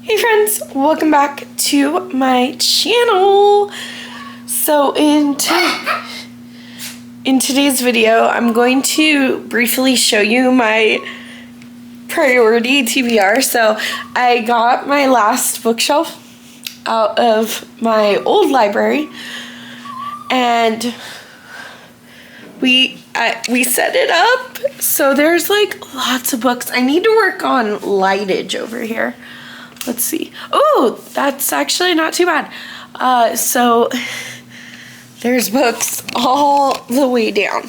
Hey friends, welcome back to my channel. So in today's video, I'm going to briefly show you my priority TBR. So I got my last bookshelf out of my old library, and we set it up so there's like lots of books. I need to work on lightage over here. Let's see. Oh, that's actually not too bad. So there's books all the way down.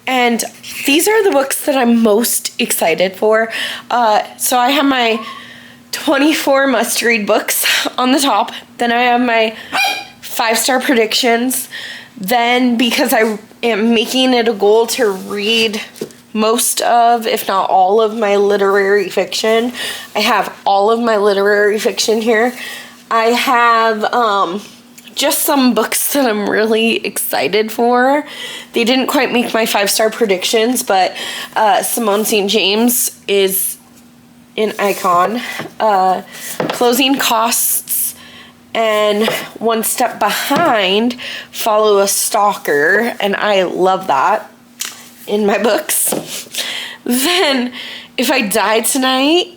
And these are the books that I'm most excited for. So I have my 24 must-read books on the top. Then I have my 5-star predictions. Then, because I am making it a goal to read most of, if not all of, my literary fiction, I have all of my literary fiction here. I have just some books that I'm really excited for. They didn't quite make my 5-star predictions, but Simone St. James is an icon. Closing Costs and One Step Behind follow a stalker, and I love that in my books. Then, If I Die Tonight,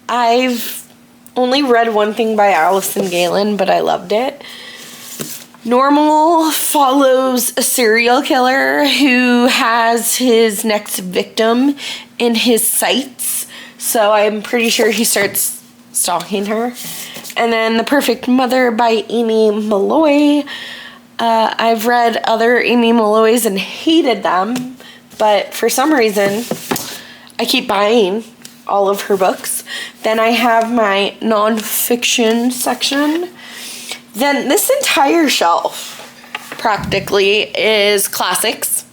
I've only read one thing by Allison Galen, but I loved it. Normal follows a serial killer who has his next victim in his sights, so I'm pretty sure he starts stalking her. And then The Perfect Mother by Amy Malloy. I've read other Amy Malloys and hated them, but for some reason, I keep buying all of her books. Then I have my nonfiction section. Then this entire shelf, practically, is classics.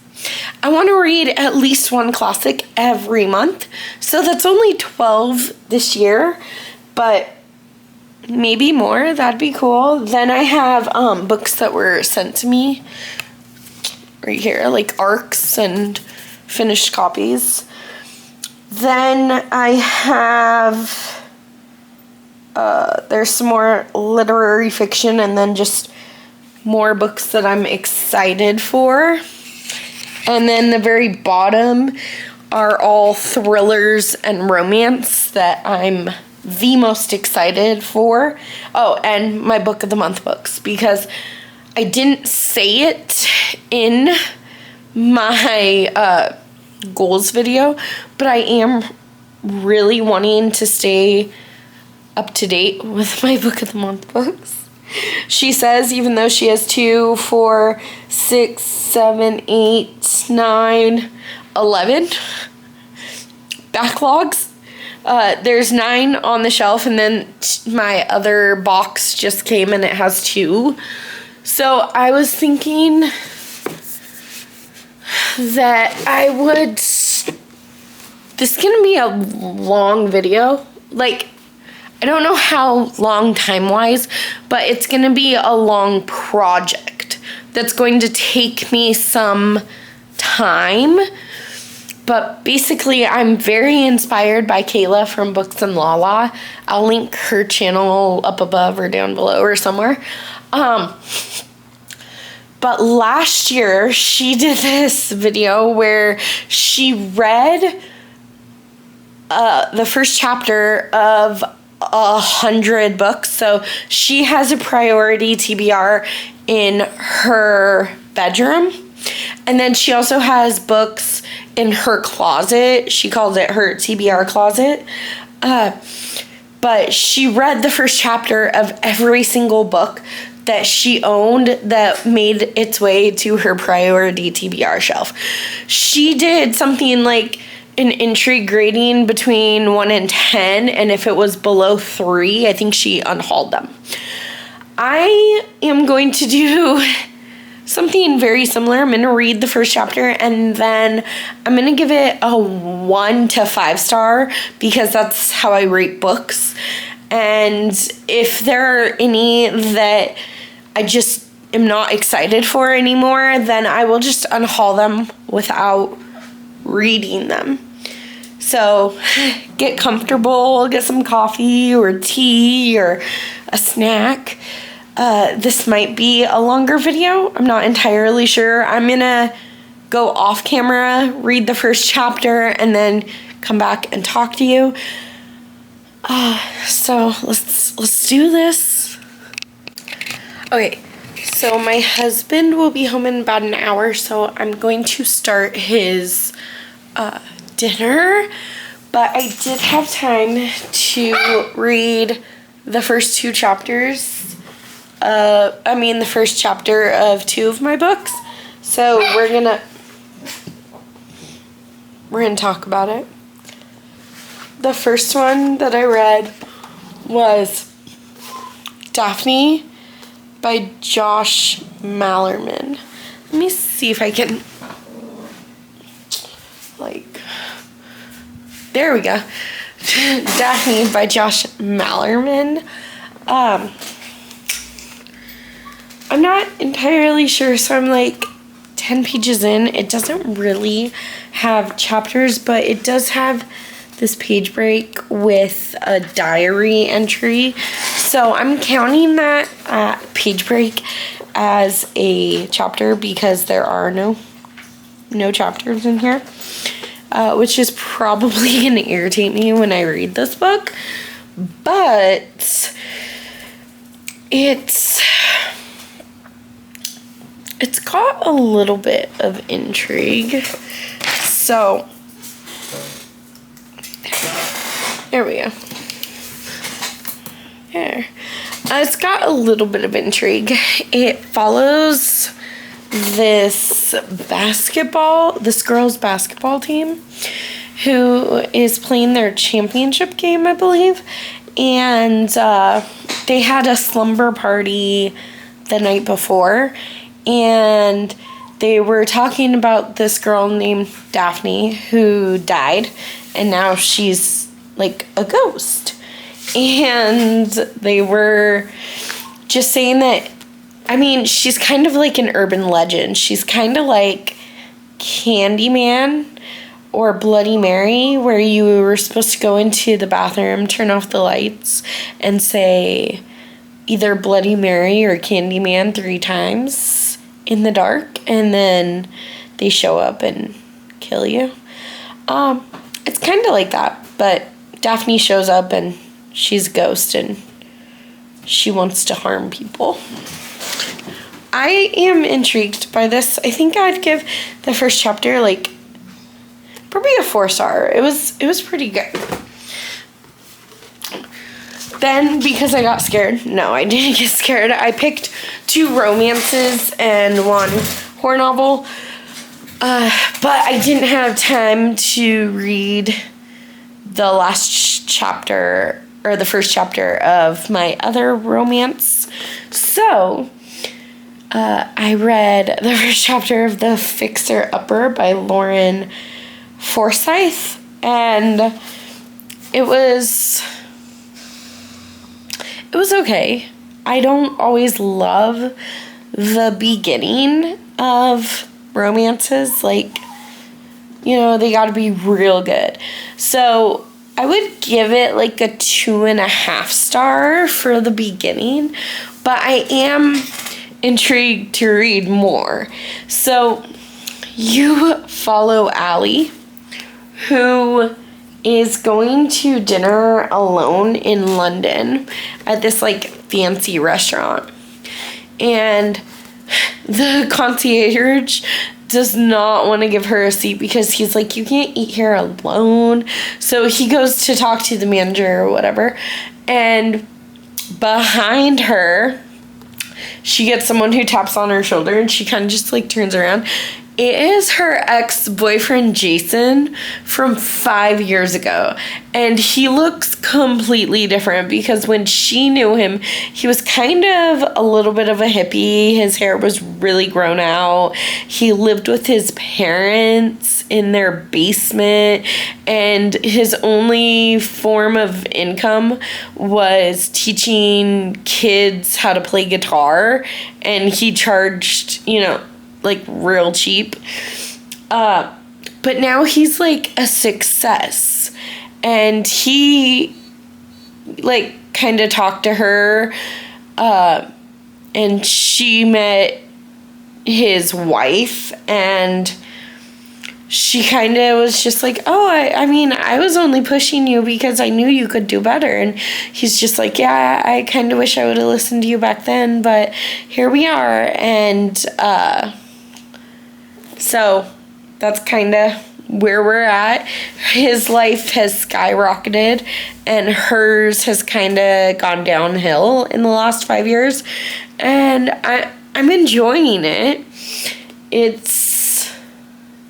I want to read at least one classic every month, so that's only 12 this year, but maybe more. That'd be cool. Then I have books that were sent to me right here, like ARCs and finished copies. Then I have there's some more literary fiction, and then just more books that I'm excited for. And then the very bottom are all thrillers and romance that I'm the most excited for. Oh, and my book of the month books, because I didn't say it in my goals video, but I am really wanting to stay up to date with my book of the month books. She says, even though she has 2, 4, 6, 7, 8, 9, 11 backlogs, there's 9 on the shelf, and then my other box just came and it has 2. So I was thinking that I would, this is gonna be a long video, like, I don't know how long time-wise, but it's gonna be a long project that's going to take me some time. But basically, I'm very inspired by Kayla from Books and Lala. I'll link her channel up above or down below or somewhere. But last year, she did this video where she read the first chapter of 100 books. So she has a priority TBR in her bedroom. And then she also has books in her closet. She calls it her TBR closet. But she read the first chapter of every single book that she owned that made its way to her priority TBR shelf. She did something like an entry grading between 1 and 10, and if it was below 3, I think she unhauled them. I am going to do something very similar. I'm going to read the first chapter, and then I'm going to give it a 1 to 5 star, because that's how I rate books. And if there are any that I just am not excited for anymore, then I will just unhaul them without reading them. So get comfortable, get some coffee or tea or a snack. This might be a longer video. I'm not entirely sure. I'm gonna go off camera, read the first chapter, and then come back and talk to you. So let's do this. Okay, so my husband will be home in about an hour, so I'm going to start his dinner. But I did have time to read the first two chapters. The first chapter of 2 of my books. So we're gonna talk about it. The first one that I read was Daphne by Josh Malerman. Let me see if I can, there we go. Daphne by Josh Malerman. I'm not entirely sure, so I'm 10 pages in. It doesn't really have chapters, but it does have this page break with a diary entry. So I'm counting that page break as a chapter because there are no chapters in here, which is probably going to irritate me when I read this book. But it's got a little bit of intrigue. So there we go. There. It's got a little bit of intrigue. It follows this girls' basketball team who is playing their championship game, I believe. And they had a slumber party the night before. And they were talking about this girl named Daphne who died. And now she's a ghost. And they were just saying that, she's kind of like an urban legend. She's kind of like Candyman or Bloody Mary, where you were supposed to go into the bathroom, turn off the lights, and say either Bloody Mary or Candyman 3 times in the dark, and then they show up and kill you. It's kind of like that, but Daphne shows up and she's a ghost and she wants to harm people. I am intrigued by this. I think I'd give the first chapter probably a 4-star. It was pretty good. Then, because I got scared, no, I didn't get scared. I picked 2 romances and 1 horror novel. But I didn't have time to read the last chapter, or the first chapter of my other romance. So, I read the first chapter of The Fixer Upper by Lauren Forsyth, and it was okay. I don't always love the beginning of romances. They gotta be real good. So I would give it a 2.5 star for the beginning, but I am intrigued to read more. So you follow Allie, who is going to dinner alone in London at this fancy restaurant. And the concierge does not want to give her a seat because he's like, you can't eat here alone. So he goes to talk to the manager or whatever. And behind her, she gets someone who taps on her shoulder and she kind of just turns around. It is her ex-boyfriend, Jason, from 5 years ago. And he looks completely different because when she knew him, he was kind of a little bit of a hippie. His hair was really grown out. He lived with his parents in their basement. And his only form of income was teaching kids how to play guitar. And he charged, real cheap. but now he's like a success, and he like kind of talked to her, and she met his wife, and she kind of was just like, oh, I mean, I was only pushing you because I knew you could do better. And he's just like, yeah, I kind of wish I would have listened to you back then, but here we are. And so that's kind of where we're at. His life has skyrocketed, and hers has kind of gone downhill in the last 5 years. And I'm enjoying it.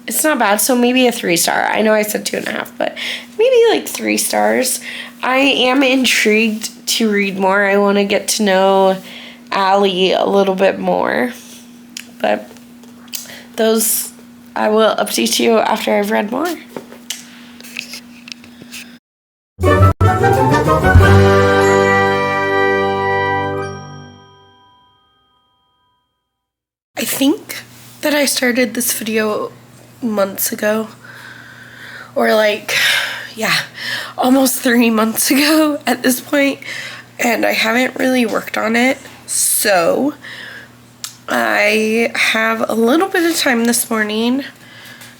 It's not bad, so maybe a 3-star. I know I said 2.5, but maybe like 3 stars. I am intrigued to read more. I want to get to know Allie a little bit more. But those, I will update you after I've read more. I think that I started this video months ago, or like, yeah, almost 3 months ago at this point, and I haven't really worked on it, so I have a little bit of time this morning,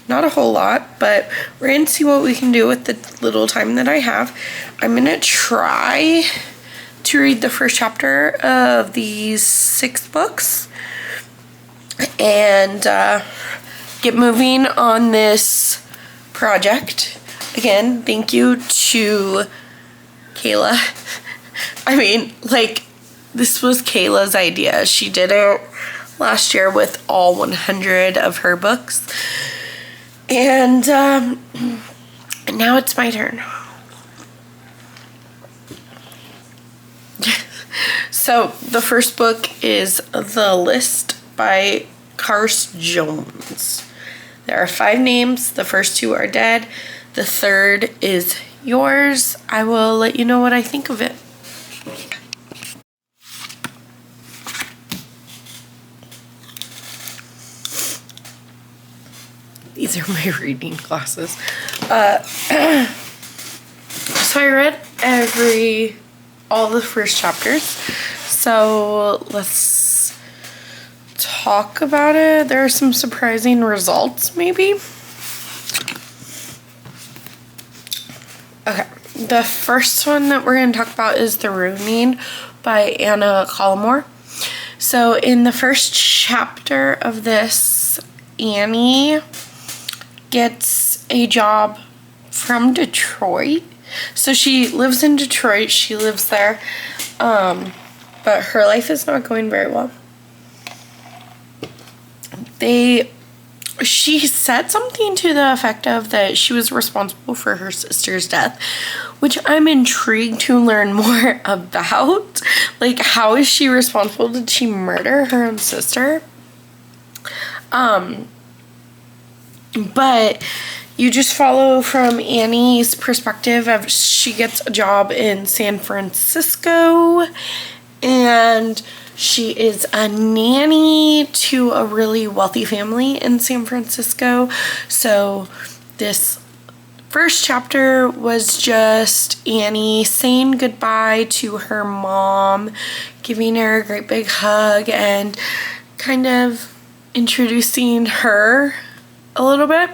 not a whole lot, but we're gonna see what we can do with the little time that I have. I'm gonna try to read the first chapter of these 6 books and get moving on this project. Again, thank you to Kayla. I mean, like, this was Kayla's idea. She did it last year with all 100 of her books. And now it's my turn. So the first book is The List by Carse Jones. There are 5 names. The first 2 are dead. The 3rd is yours. I will let you know what I think of it. These are my reading glasses. So I read all the first chapters. So let's talk about it. There are some surprising results, maybe. Okay, the first one that we're going to talk about is The Ruining by Anna Collmore. So in the first chapter of this, Annie gets a job from Detroit. So she lives in Detroit. She lives there. But her life is not going very well. She said something to the effect of that she was responsible for her sister's death, which I'm intrigued to learn more about. Like, how is she responsible? Did she murder her own sister? But you just follow from Annie's perspective of she gets a job in San Francisco, and she is a nanny to a really wealthy family in San Francisco. So this first chapter was just Annie saying goodbye to her mom, giving her a great big hug, and kind of introducing her a little bit.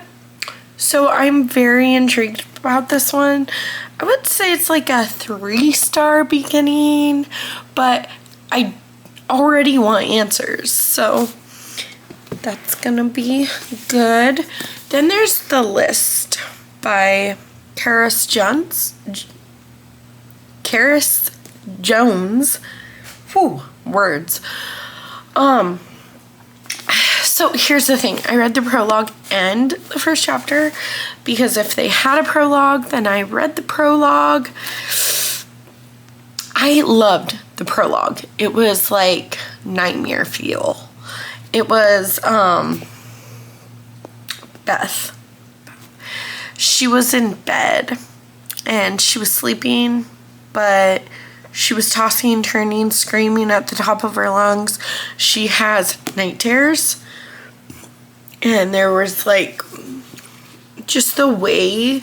So I'm very intrigued about this one. I would say it's like a 3-star beginning, but I already want answers, so that's gonna be good. Then there's The List by Carse Jones. Whew, words. So here's the thing. I read the prologue and the first chapter because if they had a prologue, then I read the prologue. I loved the prologue. It was like nightmare feel. It was Beth. She was in bed and she was sleeping, but she was tossing, turning, screaming at the top of her lungs. She has night terrors, and there was like just the way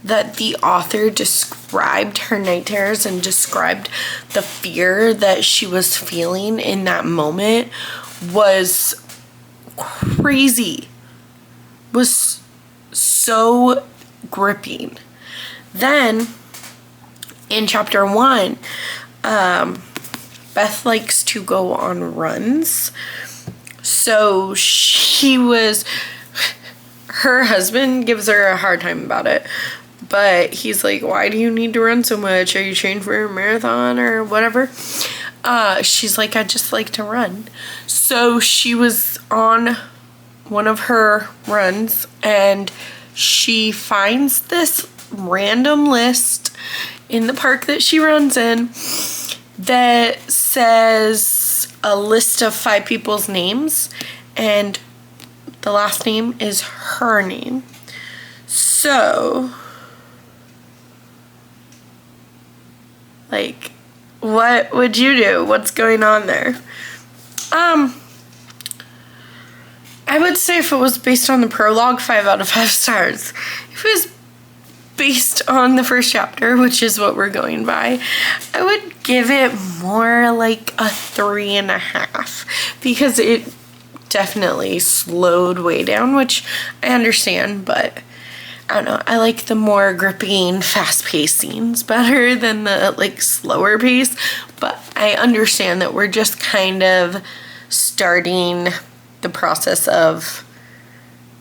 that the author described her night terrors and described the fear that she was feeling in that moment was crazy. Was so gripping. Then in chapter 1, Beth likes to go on runs. So her husband gives her a hard time about it. But he's like, why do you need to run so much? Are you trained for a marathon or whatever? She's like, I just like to run. So she was on one of her runs and she finds this random list in the park that she runs in that says a list of 5 people's names, and the last name is her name. So, like, what would you do? What's going on there? I would say if it was based on the prologue, 5 out of 5 stars. If it was based on the first chapter, which is what we're going by, I would give it more like a 3.5 because it definitely slowed way down, which I understand, but I don't know. I like the more gripping, fast-paced scenes better than the like slower pace, but I understand that we're just kind of starting the process of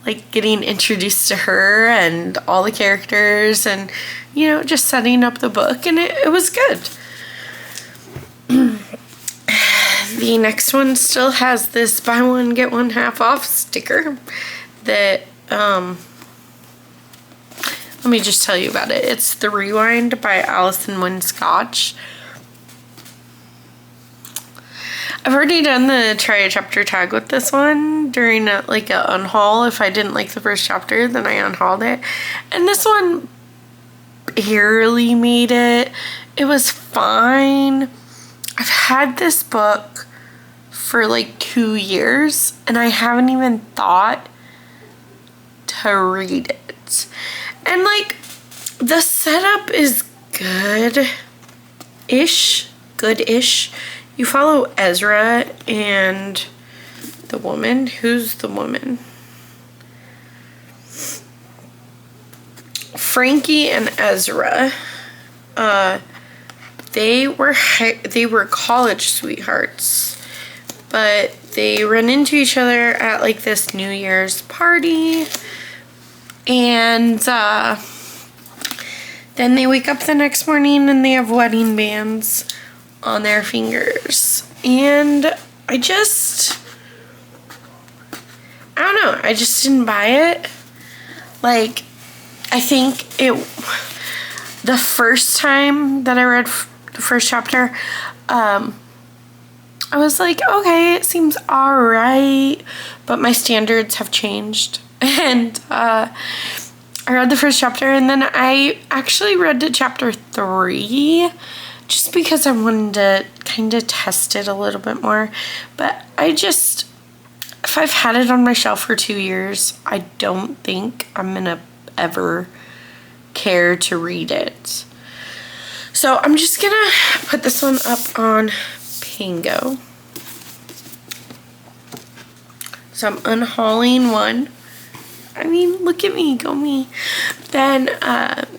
like getting introduced to her and all the characters and, you know, just setting up the book, and it was good. The next one still has this buy one get one half off sticker that let me just tell you about it. It's The Rewind by Alison Wynne Scotch. I've already done the try a chapter tag with this one during a unhaul. If I didn't like the first chapter, then I unhauled it. And this one barely made it. It was fine. I've had this book for like 2 years and I haven't even thought to read it. And like the setup is good-ish. You follow Ezra and the woman. Who's the woman? Frankie and Ezra. They were college sweethearts, but they run into each other at like this New Year's party, and then they wake up the next morning and they have wedding bands on their fingers. And I don't know, I just didn't buy it. Like, I think the first time that I read the first chapter, I was like, okay, it seems alright, but my standards have changed. And I read the first chapter, and then I actually read to chapter 3 just because I wanted to kind of test it a little bit more. But if I've had it on my shelf for 2 years, I don't think I'm gonna ever care to read it. So I'm just gonna put this one up on Pango. So I'm unhauling one. I mean, look at me, go me. Then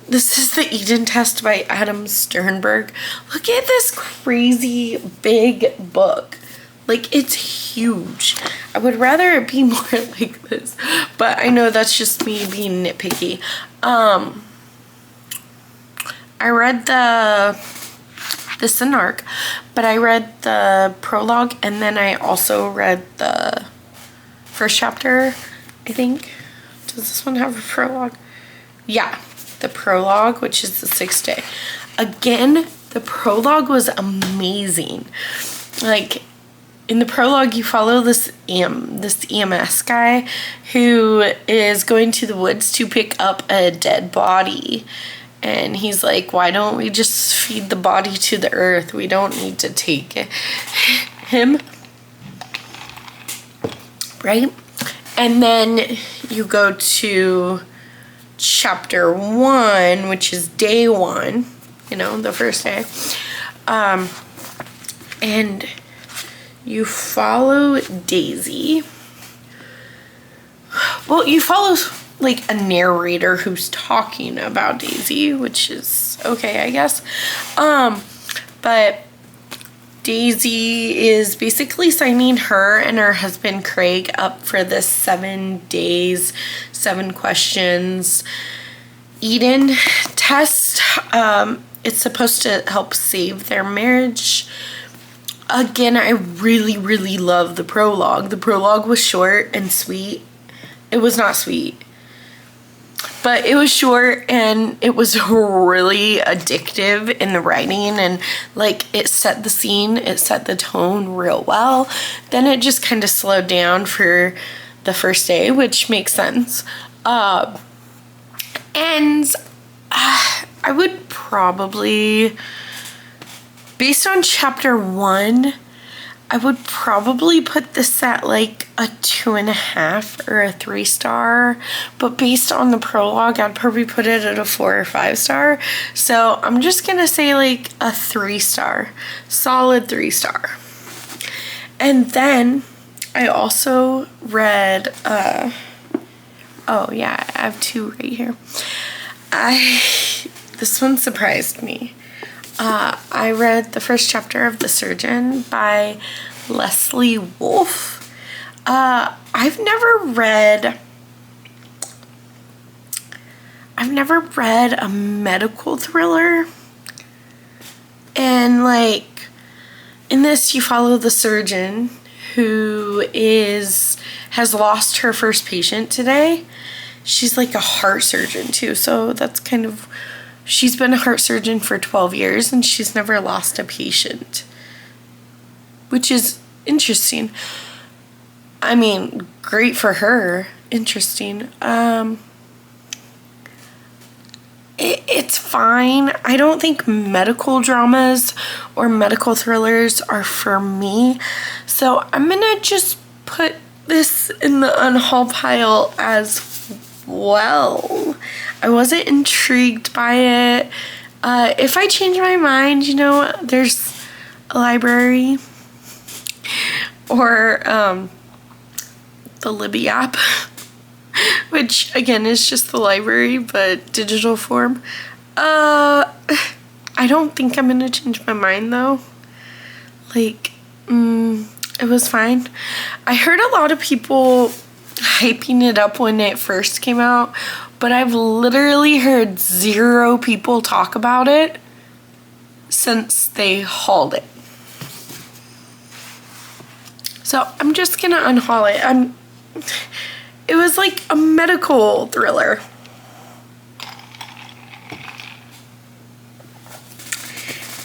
this is The Eden Test by Adam Sternberg. Look at this crazy big book. Like, it's huge. I would rather it be more like this, but I know that's just me being nitpicky. I read this is an arc, but I read the prologue, and then I also read the first chapter, I think. Does this one have a prologue? Yeah, the prologue, which is the 6th day. Again, the prologue was amazing. Like, in the prologue, you follow this EMS guy who is going to the woods to pick up a dead body. And he's like, why don't we just feed the body to the earth? We don't need to take him. Right? And then you go to chapter 1, which is day 1, you know, the first day. And you follow Daisy. Well, you follow like a narrator who's talking about Daisy, which is okay, I guess. But Daisy is basically signing her and her husband Craig up for this 7 days, 7 questions Eden test. It's supposed to help save their marriage. Again, I really, really love the prologue. The prologue was short and sweet. It was not sweet, but it was short and it was really addictive in the writing, and like it set the scene, it set the tone real well. Then it just kind of slowed down for the first day, which makes sense. And I would probably, based on chapter 1, I would probably put this at like a 2.5 or a 3 star, but based on the prologue, I'd probably put it at a 4 or 5 star. So I'm just gonna say like a 3 star, solid 3 star. And then I also read, oh yeah, I have 2 right here. This one surprised me. I read the first chapter of The Surgeon by Leslie Wolfe. I've never read a medical thriller. And like in this, you follow the surgeon who has lost her first patient today. She's like a heart surgeon too, so that's kind of, she's been a heart surgeon for 12 years and she's never lost a patient, which is interesting. I mean, great for her. Interesting. It's fine. I don't think medical dramas or medical thrillers are for me, so I'm gonna just put this in the unhaul pile as well. I wasn't intrigued by it. If I change my mind, you know, there's a library or the Libby app, which again is just the library but digital form. I don't think I'm gonna change my mind though. Like, it was fine. I heard a lot of people hyping it up when it first came out, but I've literally heard 0 people talk about it since they hauled it. So I'm just gonna unhaul it. It was like a medical thriller.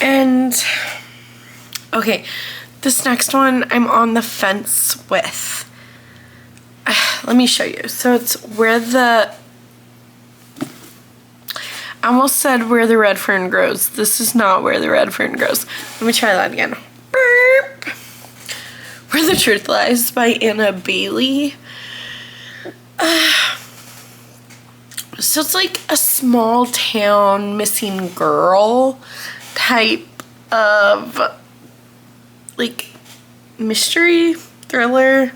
And okay, this next one I'm on the fence with. Let me show you. So it's I almost said Where the Red Fern Grows. This is not Where the Red Fern Grows. Let me try that again. Burp. Where the Truth Lies by Anna Bailey. So it's like a small town missing girl type of like mystery thriller.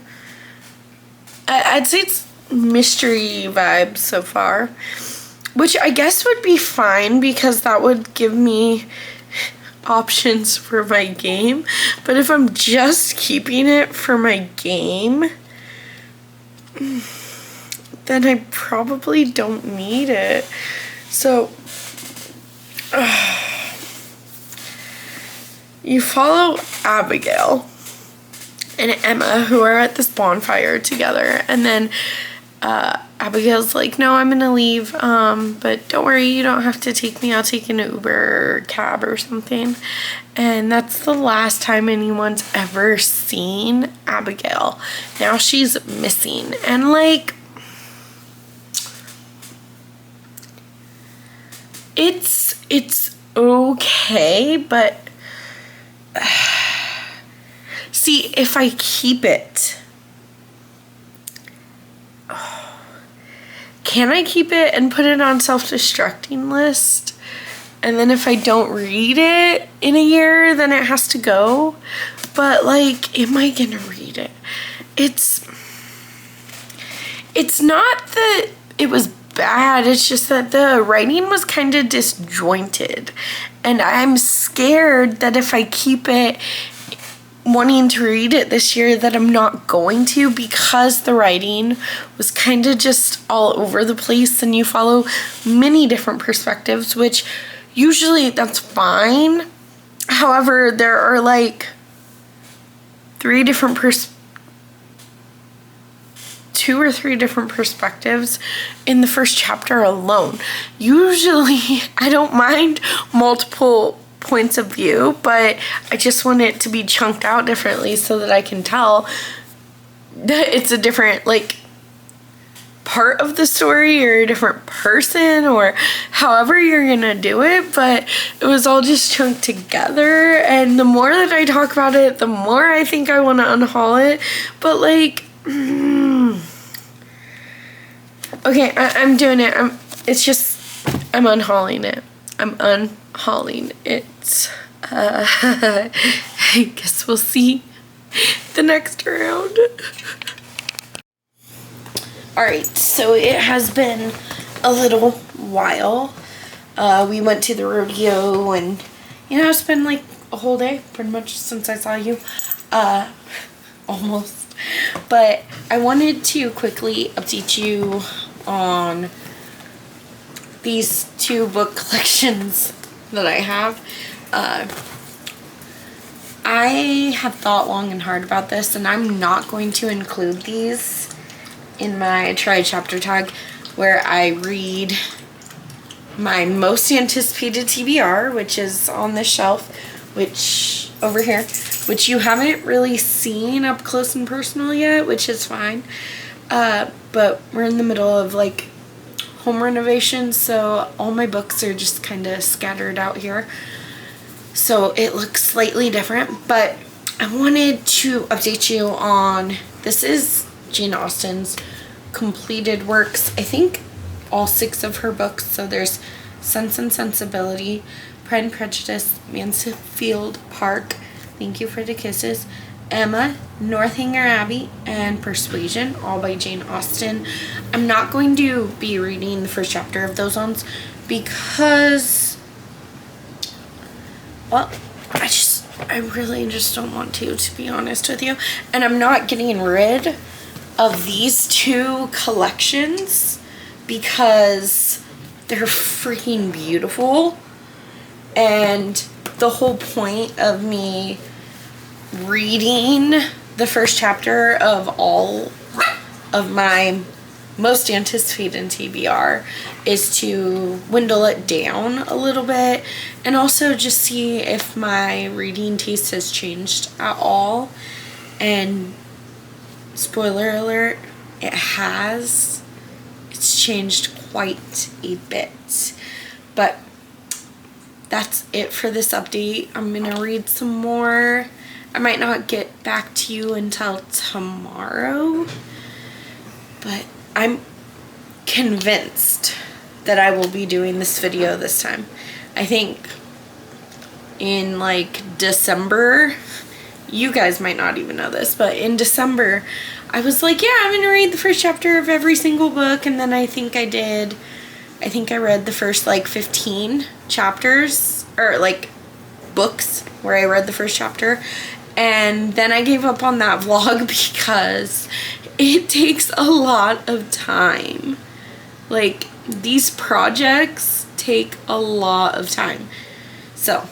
I'd say it's mystery vibes so far, which I guess would be fine because that would give me options for my game. But if I'm just keeping it for my game, then I probably don't need it. So you follow Abigail and Emma, who are at this bonfire together, and then Abigail's like, no, I'm gonna leave, but don't worry, you don't have to take me, I'll take an Uber or cab or something. And that's the last time anyone's ever seen Abigail. Now she's missing, and like, it's okay, but see, if I keep it, can I keep it and put it on self-destructing list? And then if I don't read it in a year, then it has to go. But like, am I gonna read it? It's not that it was bad, it's just that the writing was kind of disjointed. And I'm scared that if I keep it wanting to read it this year, that I'm not going to, because the writing was kind of just all over the place and you follow many different perspectives, which usually that's fine. However, there are like 2 or 3 different perspectives in the first chapter alone. Usually I don't mind multiple points of view, but I just want it to be chunked out differently so that I can tell that it's a different like part of the story or a different person or however you're gonna do it. But it was all just chunked together, and the more that I talk about it, the more I think I want to unhaul it. But like okay, I'm doing it. I'm unhauling it. I'm unhauling it. I guess we'll see the next round. Alright, so it has been a little while. We went to the rodeo and, it's been like a whole day pretty much since I saw you. Almost. But I wanted to quickly update you on these 2 book collections that I have. I have thought long and hard about this, and I'm not going to include these in my try chapter tag where I read my most anticipated TBR, which is on this shelf, which over here, which you haven't really seen up close and personal yet, which is fine. But we're in the middle of like home renovation, so all my books are just kind of scattered out here. So it looks slightly different, but I wanted to update you on, this is Jane Austen's completed works. I think all 6 of her books. So there's Sense and Sensibility, Pride and Prejudice, Mansfield Park, Thank You for the Kisses, Emma, Northanger Abbey, and Persuasion, all by Jane Austen. I'm not going to be reading the first chapter of those ones because, well, I really just don't want to be honest with you. And I'm not getting rid of these 2 collections because they're freaking beautiful. And the whole point of me reading the first chapter of all of my most anticipated TBR is to dwindle it down a little bit, and also just see if my reading taste has changed at all. And spoiler alert, it has. It's changed quite a bit. But that's it for this update. I'm gonna read some more. I might not get back to you until tomorrow, but I'm convinced that I will be doing this video this time. I think in like December, you guys might not even know this, but in December I was like, yeah, I'm gonna read the first chapter of every single book. And then I think I read the first like 15 chapters, or like books where I read the first chapter. And then I gave up on that vlog because it takes a lot of time. Like, these projects take a lot of time. So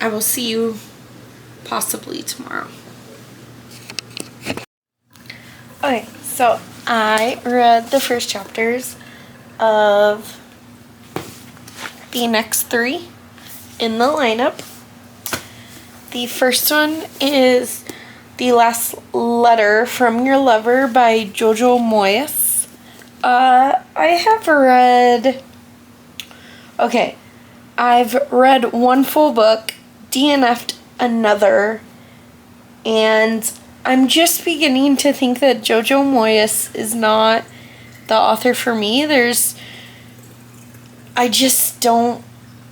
I will see you possibly tomorrow. Okay, so I read the first chapters of the next 3 in the lineup. The first one is The Last Letter from Your Lover by Jojo Moyes. I've read 1 full book, DNF'd another, and I'm just beginning to think that Jojo Moyes is not the author for me. I just don't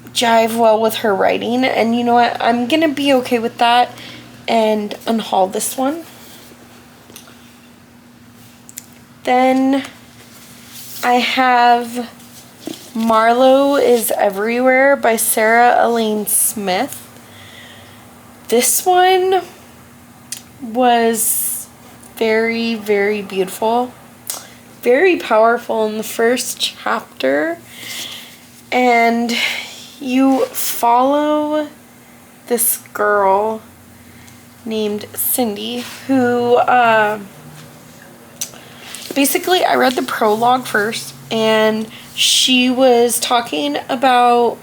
jive well with her writing, and you know what? I'm gonna be okay with that and unhaul this one. Then I have Marlowe is Everywhere by Sarah Elaine Smith. This one was very, very beautiful, very powerful in the first chapter, and you follow this girl named Cindy who basically, I read the prologue first, and she was talking about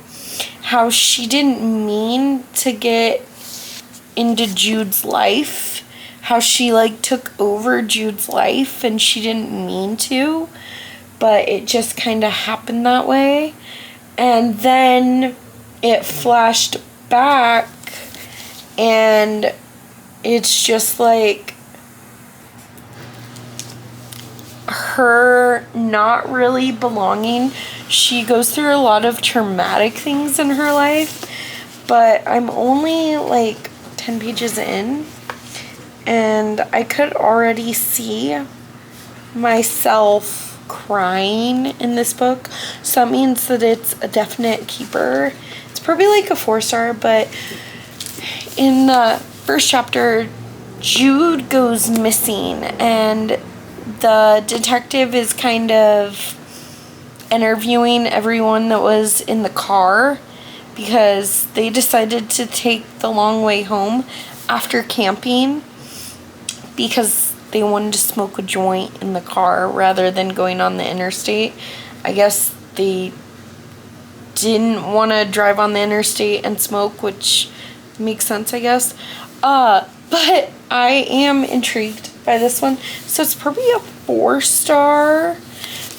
how she didn't mean to get into Jude's life, how she like took over Jude's life and she didn't mean to, but it just kind of happened that way. And then it flashed back, and it's just like her not really belonging. She goes through a lot of traumatic things in her life, but I'm only like 10 pages in, and I could already see myself crying in this book, so that means that it's a definite keeper. It's probably like a 4-star, but in the first chapter, Jude goes missing, and the detective is kind of interviewing everyone that was in the car because they decided to take the long way home after camping because they wanted to smoke a joint in the car rather than going on the interstate. I guess they didn't want to drive on the interstate and smoke, which makes sense, I guess. But I am intrigued by this one. So it's probably a 4-star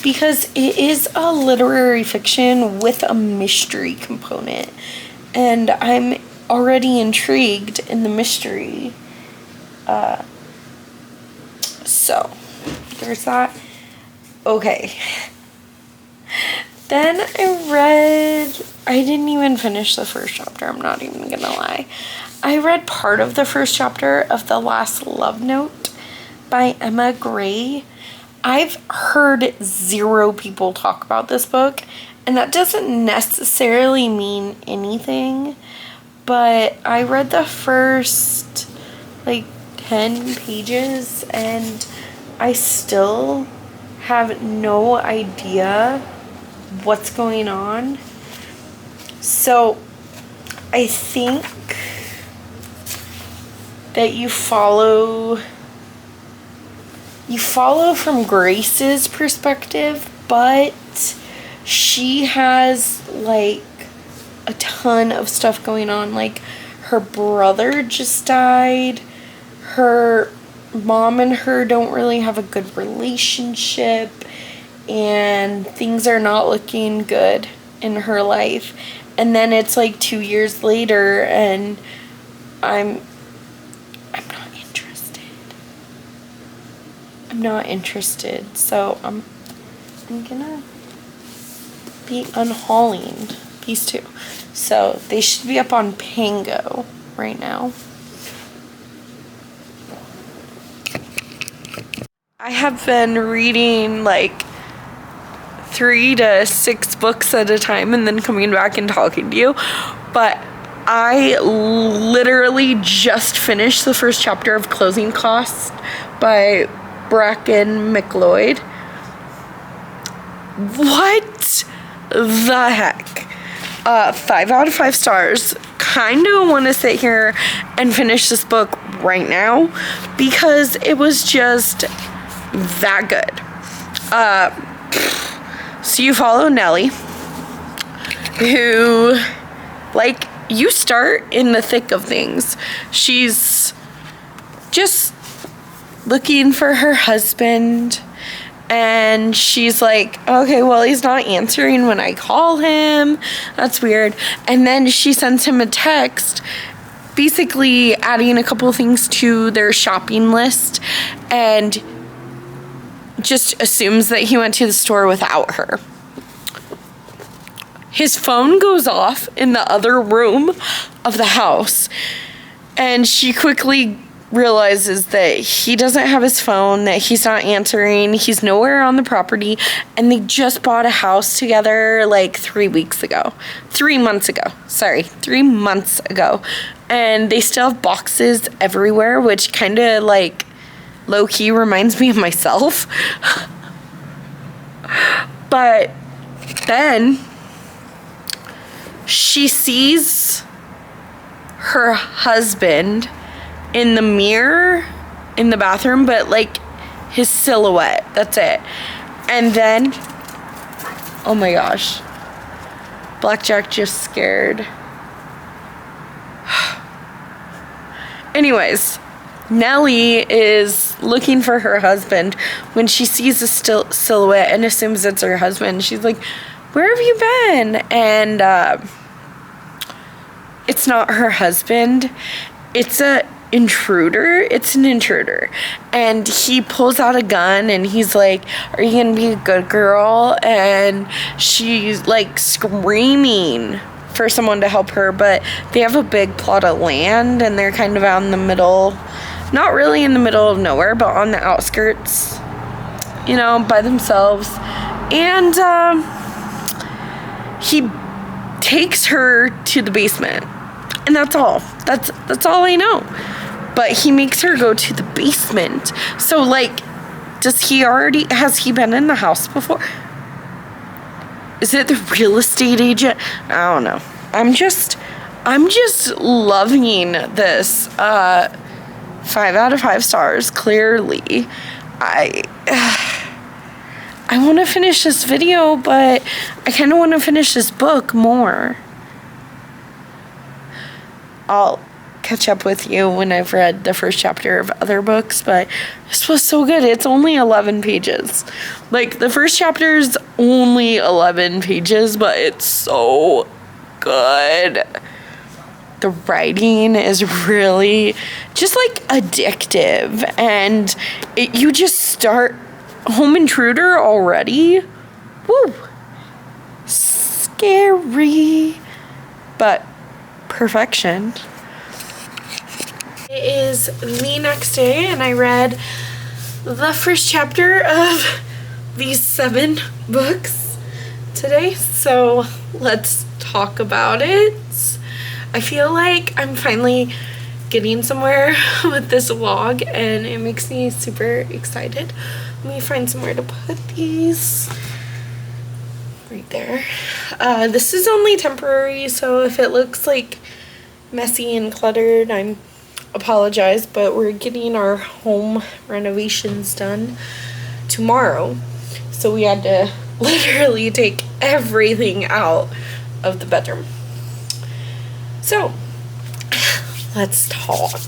because it is a literary fiction with a mystery component. And I'm already intrigued in the mystery. So there's that. Okay. Then I didn't even finish the first chapter, I'm not even gonna lie. I read part of the first chapter of The Last Love Note by Emma Gray. I've heard 0 people talk about this book, and that doesn't necessarily mean anything, but I read the first like 10 pages and I still have no idea what's going on. So I think that you follow from Grace's perspective, but she has like a ton of stuff going on. Like her brother just died, her mom and her don't really have a good relationship, and things are not looking good in her life. And then it's like 2 years later, and I'm not interested. So I'm gonna be unhauling these 2. So they should be up on Pango right now. I have been reading like 3 to 6 books at a time and then coming back and talking to you, but I literally just finished the first chapter of Closing Costs by Bracken McLeod. What the heck? 5 out of 5 stars. Kind of want to sit here and finish this book right now because it was just that good. So you follow Nellie, who, like, you start in the thick of things. She's just looking for her husband, and she's like, okay, well, he's not answering when I call him. That's weird. And then she sends him a text basically adding a couple things to their shopping list, and just assumes that he went to the store without her. His phone goes off in the other room of the house, and she quickly realizes that he doesn't have his phone, that he's not answering, he's nowhere on the property, and they just bought a house together like 3 months ago. And they still have boxes everywhere, which kind of like low-key reminds me of myself. But then she sees her husband in the mirror in the bathroom, but like his silhouette, that's it. And then, oh my gosh, Blackjack just scared. Anyways, Nellie is looking for her husband when she sees a silhouette and assumes it's her husband. She's like, where have you been? And it's not her husband. It's an intruder, and he pulls out a gun and he's like, are you gonna be a good girl? And she's like screaming for someone to help her, but they have a big plot of land and they're kind of out in the middle, not really in the middle of nowhere, but on the outskirts, you know, by themselves. And he takes her to the basement, and that's all I know. But he makes her go to the basement. So, like, has he been in the house before? Is it the real estate agent? I don't know. I'm just loving this. 5 out of 5 stars, clearly. I want to finish this video, but I kind of want to finish this book more. I'll catch up with you when I've read the first chapter of other books, but this was so good. It's only 11 pages. Like, the first chapter is only 11 pages, but it's so good. The writing is really just like addictive, and you just start Home Intruder already. Woo! Scary, but perfection. It is the next day, and I read the first chapter of these 7 books today, so let's talk about it. I feel like I'm finally getting somewhere with this vlog, and it makes me super excited. Let me find somewhere to put these. Right there. This is only temporary, so if it looks like messy and cluttered, I apologize, but we're getting our home renovations done tomorrow, so we had to literally take everything out of the bedroom. So let's talk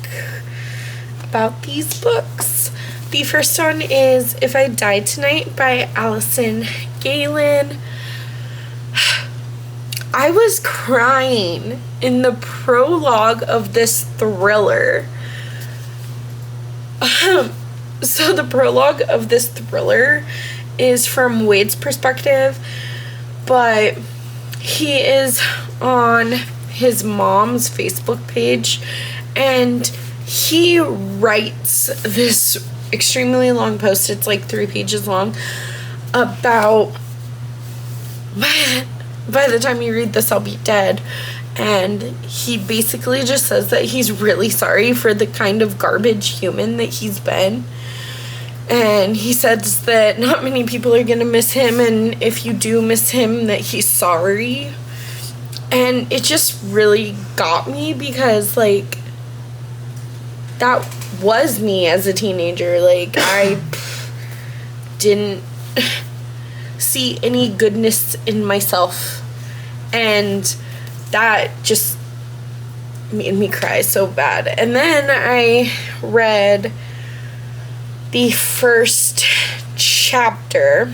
about these books. The first one is If I Died Tonight by Allison Galen. I was crying in the prologue of this thriller. So the prologue of this thriller is from Wade's perspective, but he is on his mom's Facebook page, and he writes this extremely long post. It's like 3 pages long, about by the time you read this, I'll be dead. And he basically just says that he's really sorry for the kind of garbage human that he's been. And he says that not many people are gonna miss him, and if you do miss him, that he's sorry. And it just really got me, because, like, that was me as a teenager. Like, I didn't see any goodness in myself, and that just made me cry so bad. And then I read the first chapter,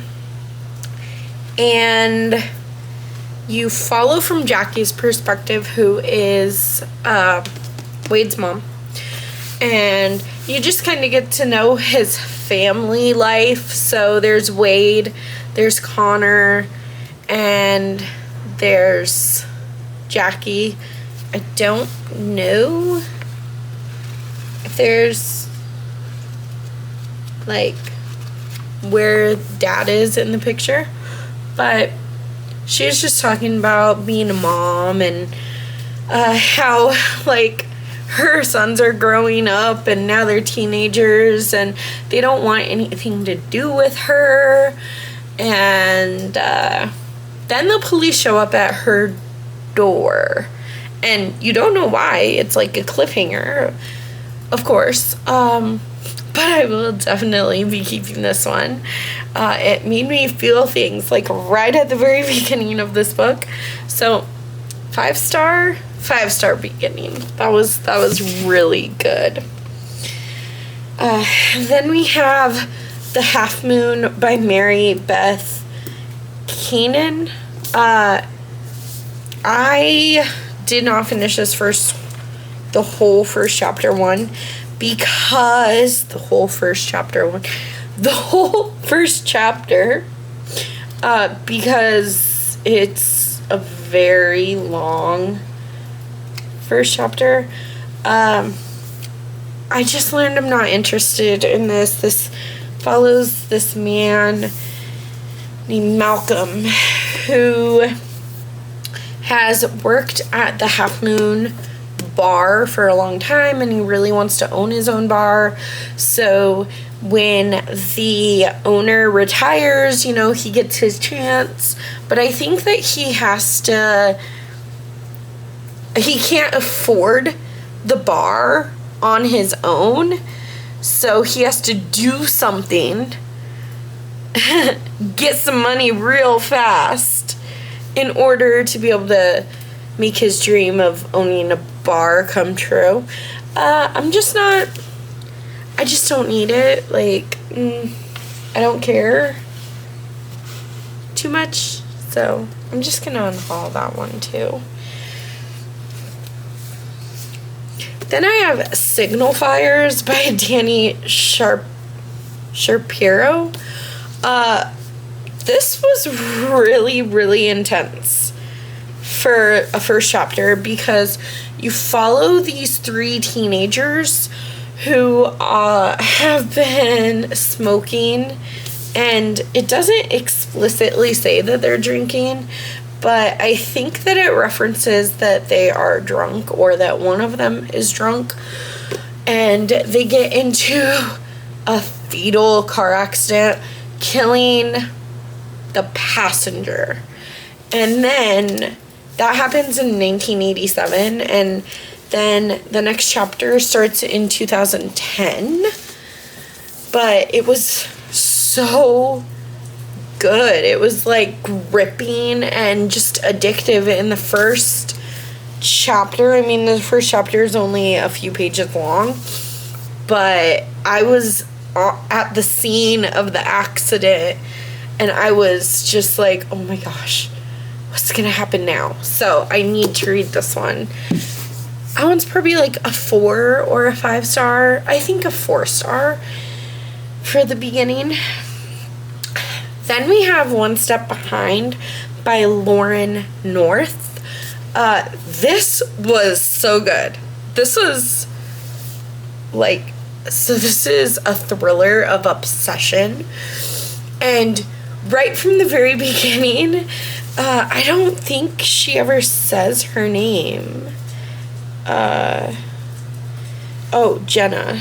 and you follow from Jackie's perspective, who is Wade's mom, and you just kind of get to know his family life. So there's Wade, there's Connor, and there's Jackie. I don't know if there's like where Dad is in the picture, but she was just talking about being a mom and how like her sons are growing up and now they're teenagers and they don't want anything to do with her. And then the police show up at her door and you don't know why. It's like a cliffhanger, of course. But I will definitely be keeping this one. It made me feel things like right at the very beginning of this book. So 5-star beginning. That was really good. Then we have The Half Moon by Mary Beth Keenan. I did not finish the whole first chapter because it's a very long first chapter. I just learned I'm not interested in this. This follows this man named Malcolm who has worked at the Half Moon bar for a long time and he really wants to own his own bar. So when the owner retires, he gets his chance, but I think that he can't afford the bar on his own, so he has to do something, get some money real fast in order to be able to make his dream of owning a bar come true. I just don't need it. Like, I don't care too much, so I'm just gonna unhaul that one too. Then I have Signal Fires by Danny Shapiro. This was really, really intense for a first chapter because you follow these 3 teenagers who have been smoking, and it doesn't explicitly say that they're drinking, but I think that it references that they are drunk or that one of them is drunk, and they get into a fatal car accident, killing the passenger. And then that happens in 1987, and then the next chapter starts in 2010. But it was so good. It was like gripping and just addictive in the first chapter. I mean, the first chapter is only a few pages long, but I was at the scene of the accident and I was just like, oh my gosh, what's gonna happen now? So I need to read this one. That one's probably like a 4 or a 5-star. I think a 4-star for the beginning. Then we have One Step Behind by Lauren North. This was so good. This was like, so this is a thriller of obsession. And right from the very beginning, I don't think she ever says her name. Jenna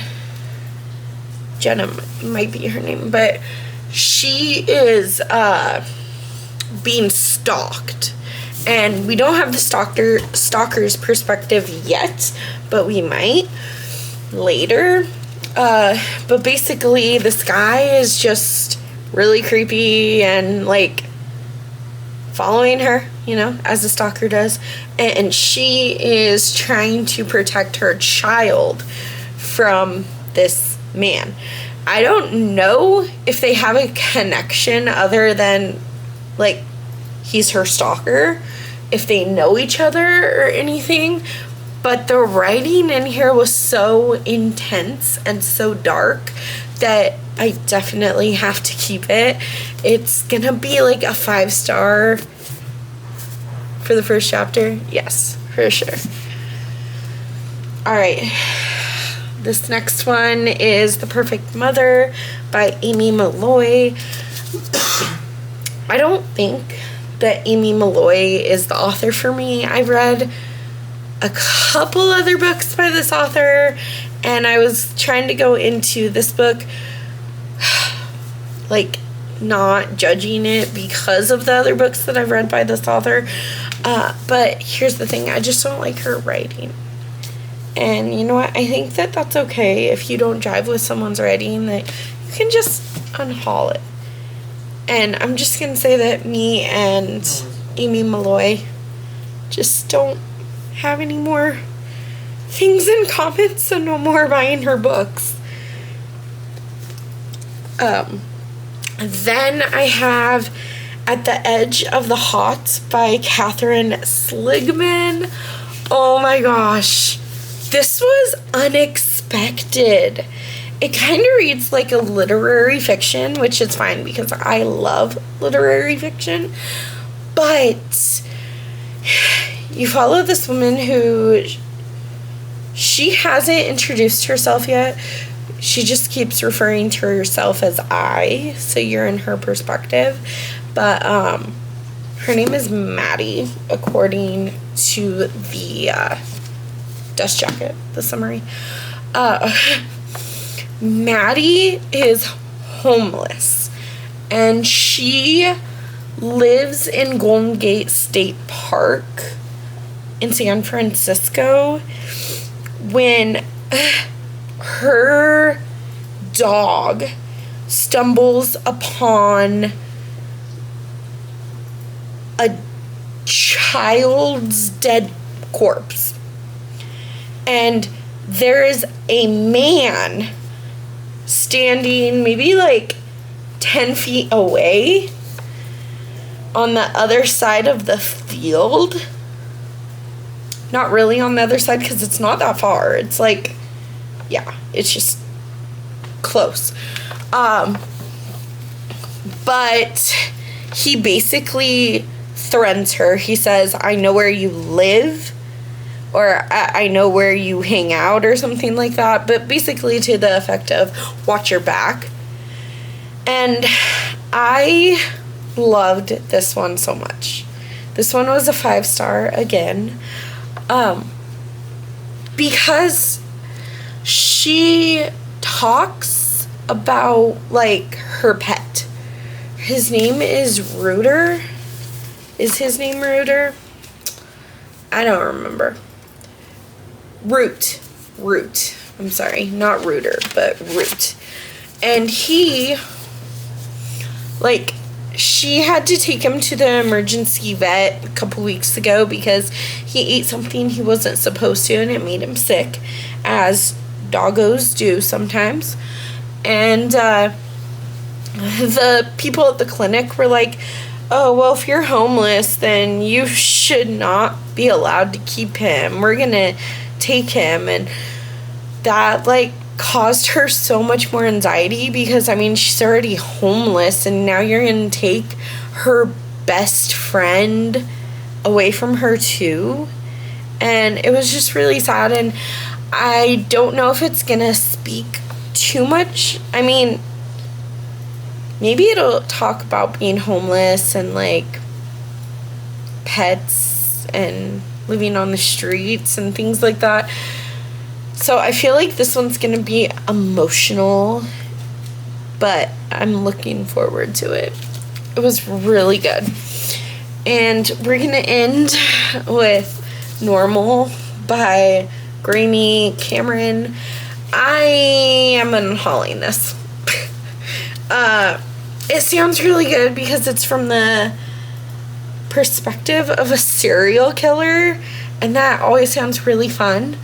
might be her name, but she is being stalked, and we don't have the stalker's perspective yet, but we might later. But basically this guy is just really creepy and like following her, as a stalker does, and she is trying to protect her child from this man. I don't know if they have a connection other than like he's her stalker, if they know each other or anything, but the writing in here was so intense and so dark that I definitely have to keep it. It's gonna be like a 5-star for the first chapter. Yes, for sure. All right. This next one is The Perfect Mother by Amy Malloy. I don't think that Amy Malloy is the author for me. I've read a couple other books by this author, and I was trying to go into this book like not judging it because of the other books that I've read by this author. But here's the thing, I just don't like her writing. And you know what? I think that that's okay if you don't jive with someone's writing, that you can just unhaul it. And I'm just going to say that me and Amy Malloy just don't have any more things in common, so no more buying her books. Then I have At the Edge of the Hot by Catherine Sligman. Oh my gosh. This was unexpected. It kind of reads like a literary fiction, which is fine because I love literary fiction. But you follow this woman who, she hasn't introduced herself yet. She just keeps referring to herself as I, so you're in her perspective. But her name is Maddie, according to the dust jacket, the summary. Maddie is homeless, and she lives in Golden Gate State Park in San Francisco when her dog stumbles upon a child's dead corpse. And there is a man standing maybe like 10 feet away on the other side of the field. Not really on the other side because it's not that far. It's like, yeah, it's just close. But he basically threatens her. He says, I know where you live, or I know where you hang out, or something like that. But basically to the effect of, watch your back. And I loved this one so much. This one was a 5-star again. Because she talks about, like, her pet. His name is Rooter. Is his name Rooter? I don't remember. Root. I'm sorry, not Rooter, but Root. And he, like, she had to take him to the emergency vet a couple weeks ago because he ate something he wasn't supposed to, and it made him sick, as doggos do sometimes. And the people at the clinic were like, oh, well, if you're homeless, then you should not be allowed to keep him. We're gonna take him. And that, like, caused her so much more anxiety because, I mean, she's already homeless, and now you're gonna take her best friend away from her too. And it was just really sad, and I don't know if it's gonna speak too much. I mean, maybe it'll talk about being homeless and, like, pets and living on the streets and things like that. So I feel like this one's gonna be emotional, but I'm looking forward to it. It was really good. And we're gonna end with Normal by Graeme Cameron. I am unhauling this. It sounds really good because it's from the perspective of a serial killer, and that always sounds really fun.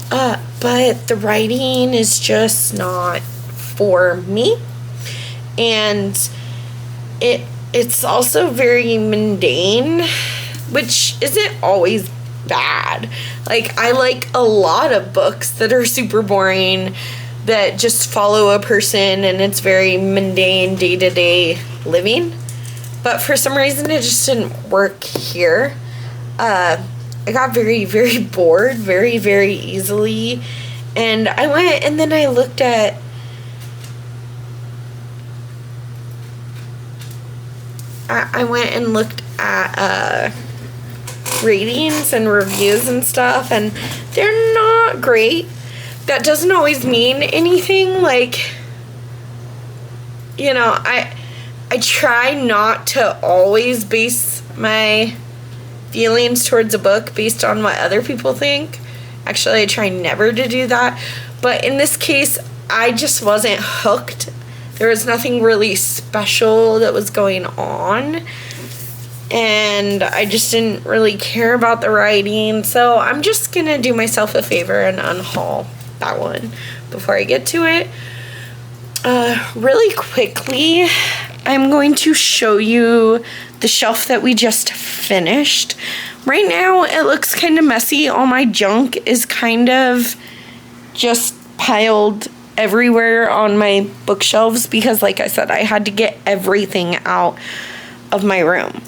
But the writing is just not for me, and it's also very mundane, which isn't always bad. Like, I like a lot of books that are super boring, that just follow a person and it's very mundane day-to-day living. But for some reason it just didn't work here. I got very, very bored very, very easily. And I went and then I looked at ratings and reviews and stuff, and they're not great. That doesn't always mean anything. Like, you know, I try not to always base my feelings towards a book based on what other people think. Actually, I try never to do that. But in this case, I just wasn't hooked. There was nothing really special that was going on. And I just didn't really care about the writing. So I'm just going to do myself a favor and unhaul that one before I get to it. Really quickly, I'm going to show you the shelf that we just finished. Right now, it looks kind of messy. All my junk is kind of just piled everywhere on my bookshelves because, like I said, I had to get everything out of my room.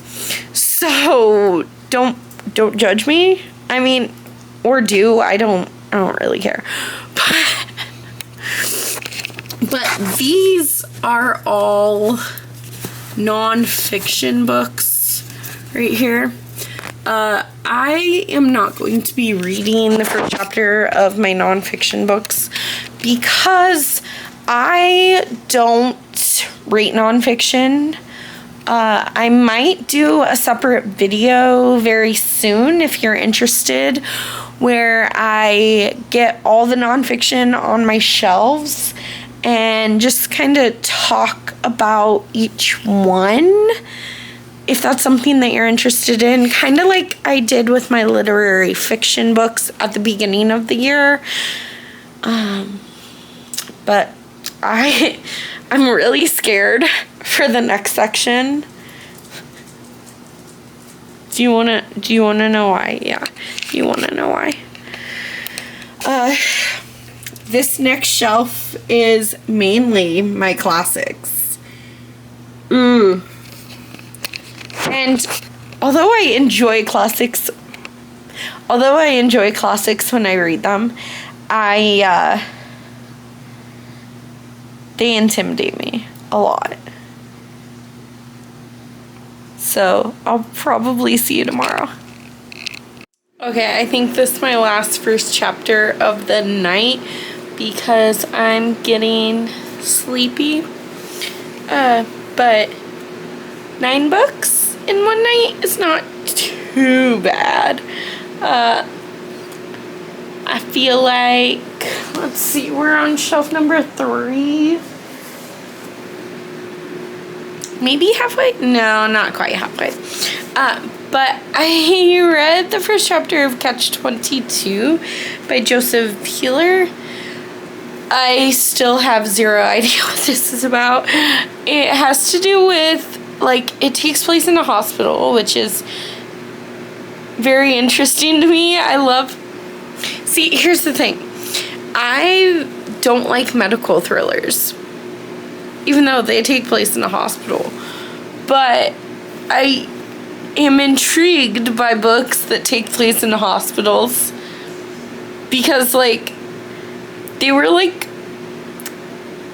So don't judge me. I mean, or do. I don't really care. But these are all non-fiction books right here. I am not going to be reading the first chapter of my non-fiction books because I don't rate non-fiction. I might do a separate video very soon if you're interested, where I get all the nonfiction on my shelves and just kind of talk about each one, if that's something that you're interested in, kind of like I did with my literary fiction books at the beginning of the year. But I'm really scared for the next section. Do you wanna know why? Yeah, you wanna know why. This next shelf is mainly my classics. And although I enjoy classics when I read them, they intimidate me a lot. So I'll probably see you tomorrow. Okay, I think this is my last first chapter of the night because I'm getting sleepy. But 9 books in one night is not too bad. I feel like, let's see, we're on shelf number 3. Maybe halfway? No, not quite halfway. But I read the first chapter of Catch-22 by Joseph Heeler. I still have zero idea what this is about. It has to do with, like, it takes place in a hospital, which is very interesting to me. See, here's the thing. I don't like medical thrillers, even though they take place in a hospital. But I am intrigued by books that take place in hospitals because, like, they were like,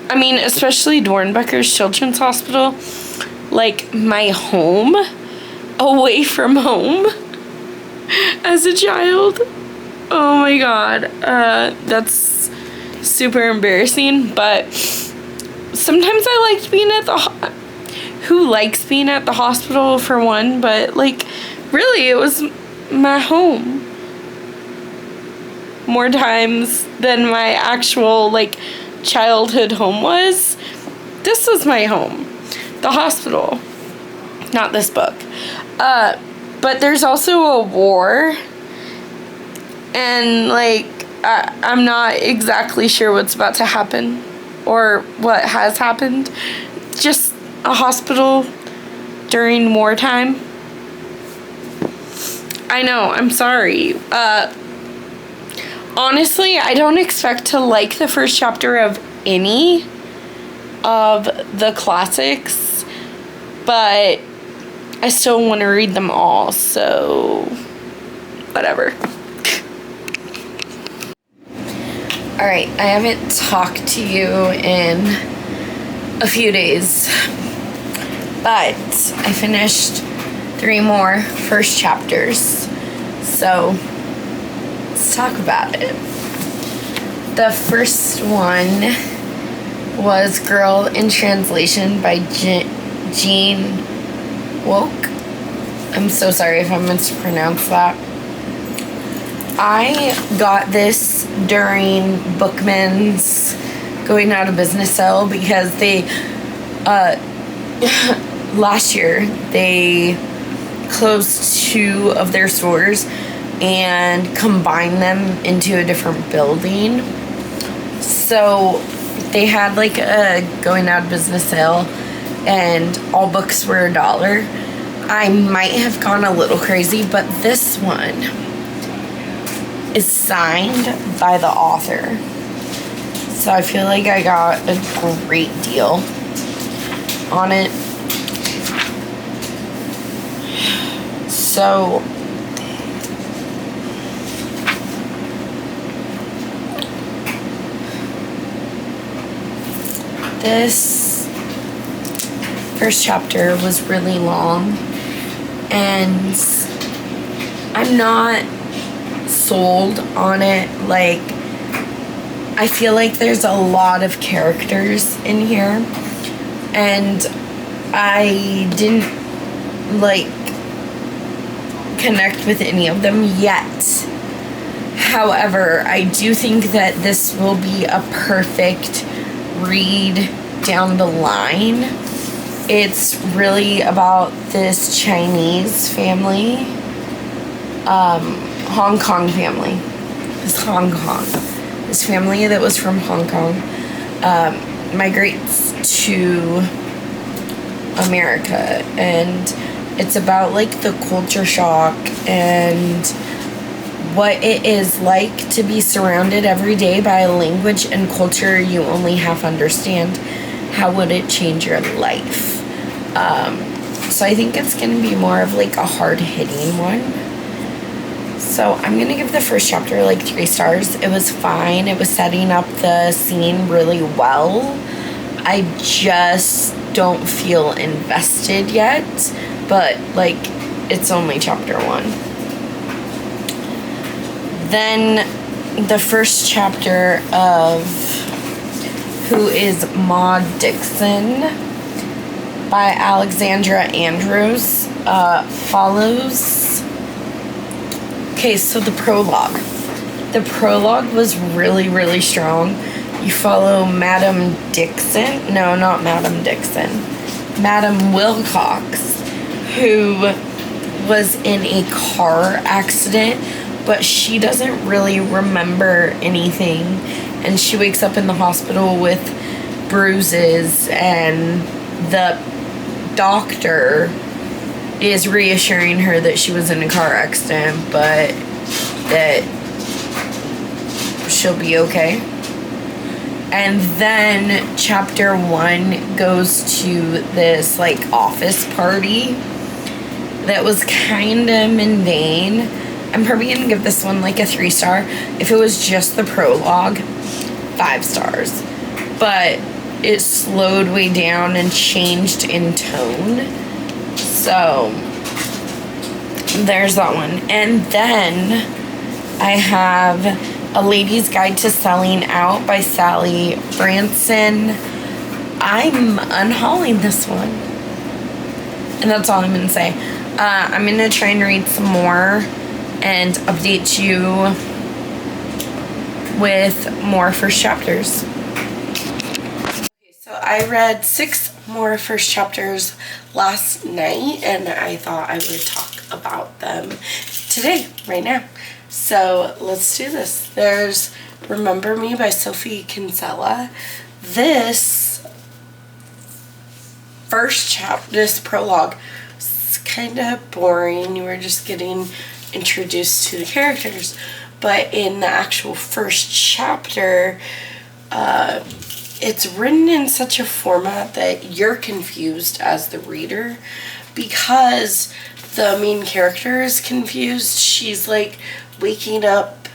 I mean, especially Dornbecker's Children's Hospital, like my home, away from home as a child. Oh my god, that's super embarrassing, but sometimes I liked being at who likes being at the hospital for one, but like, really, it was my home more times than my actual, like, childhood home was. This was my home, the hospital, not this book. But there's also a war, and, like, I'm not exactly sure what's about to happen or what has happened. Just a hospital during wartime. I know, I'm sorry. Honestly, I don't expect to like the first chapter of any of the classics, but I still want to read them all, so whatever. Alright, I haven't talked to you in a few days, but I finished 3 more first chapters, so let's talk about it. The first one was Girl in Translation by Jean Woke. I'm so sorry if I mispronounced that. I got this during Bookman's going out of business sale because they last year they closed 2 of their stores and combined them into a different building. So they had like a going out of business sale and all books were $1. I might have gone a little crazy, but this one is signed by the author. So I feel like I got a great deal on it. So this first chapter was really long, and I'm not sold on it. Like, I feel like there's a lot of characters in here, and I didn't like connect with any of them yet. However, I do think that this will be a perfect read down the line. It's really about this Chinese family, Hong Kong family. This family that was from Hong Kong migrates to America, and it's about like the culture shock and what it is like to be surrounded every day by a language and culture you only half understand. How would it change your life? So I think it's going to be more of like a hard-hitting one. So I'm going to give the first chapter like 3 stars. It was fine. It was setting up the scene really well. I just don't feel invested yet, but like it's only chapter 1. Then the first chapter of Who is Maud Dixon by Alexandra Andrews follows. Okay, so the prologue. The prologue was really, really strong. You follow Madam Dixon. No, not Madam Dixon. Madam Wilcox, who was in a car accident, but she doesn't really remember anything. And she wakes up in the hospital with bruises, and the doctor is reassuring her that she was in a car accident, but that she'll be okay. And then chapter 1 goes to this like office party that was kind of mundane. I'm probably gonna give this one like a 3 star. If it was just the prologue, 5 stars. But it slowed way down and changed in tone. So there's that one. And then I have A Lady's Guide to Selling Out by Sally Branson. I'm unhauling this one. And that's all I'm going to say. I'm going to try and read some more and update you with more first chapters. Okay, so I read 6 more first chapters last night, and I thought I would talk about them today, right now. So let's do this. There's Remember Me by Sophie Kinsella. This first chapter, this prologue, is kind of boring. You were just getting introduced to the characters. But in the actual first chapter, it's written in such a format that you're confused as the reader because the main character is confused. She's like waking up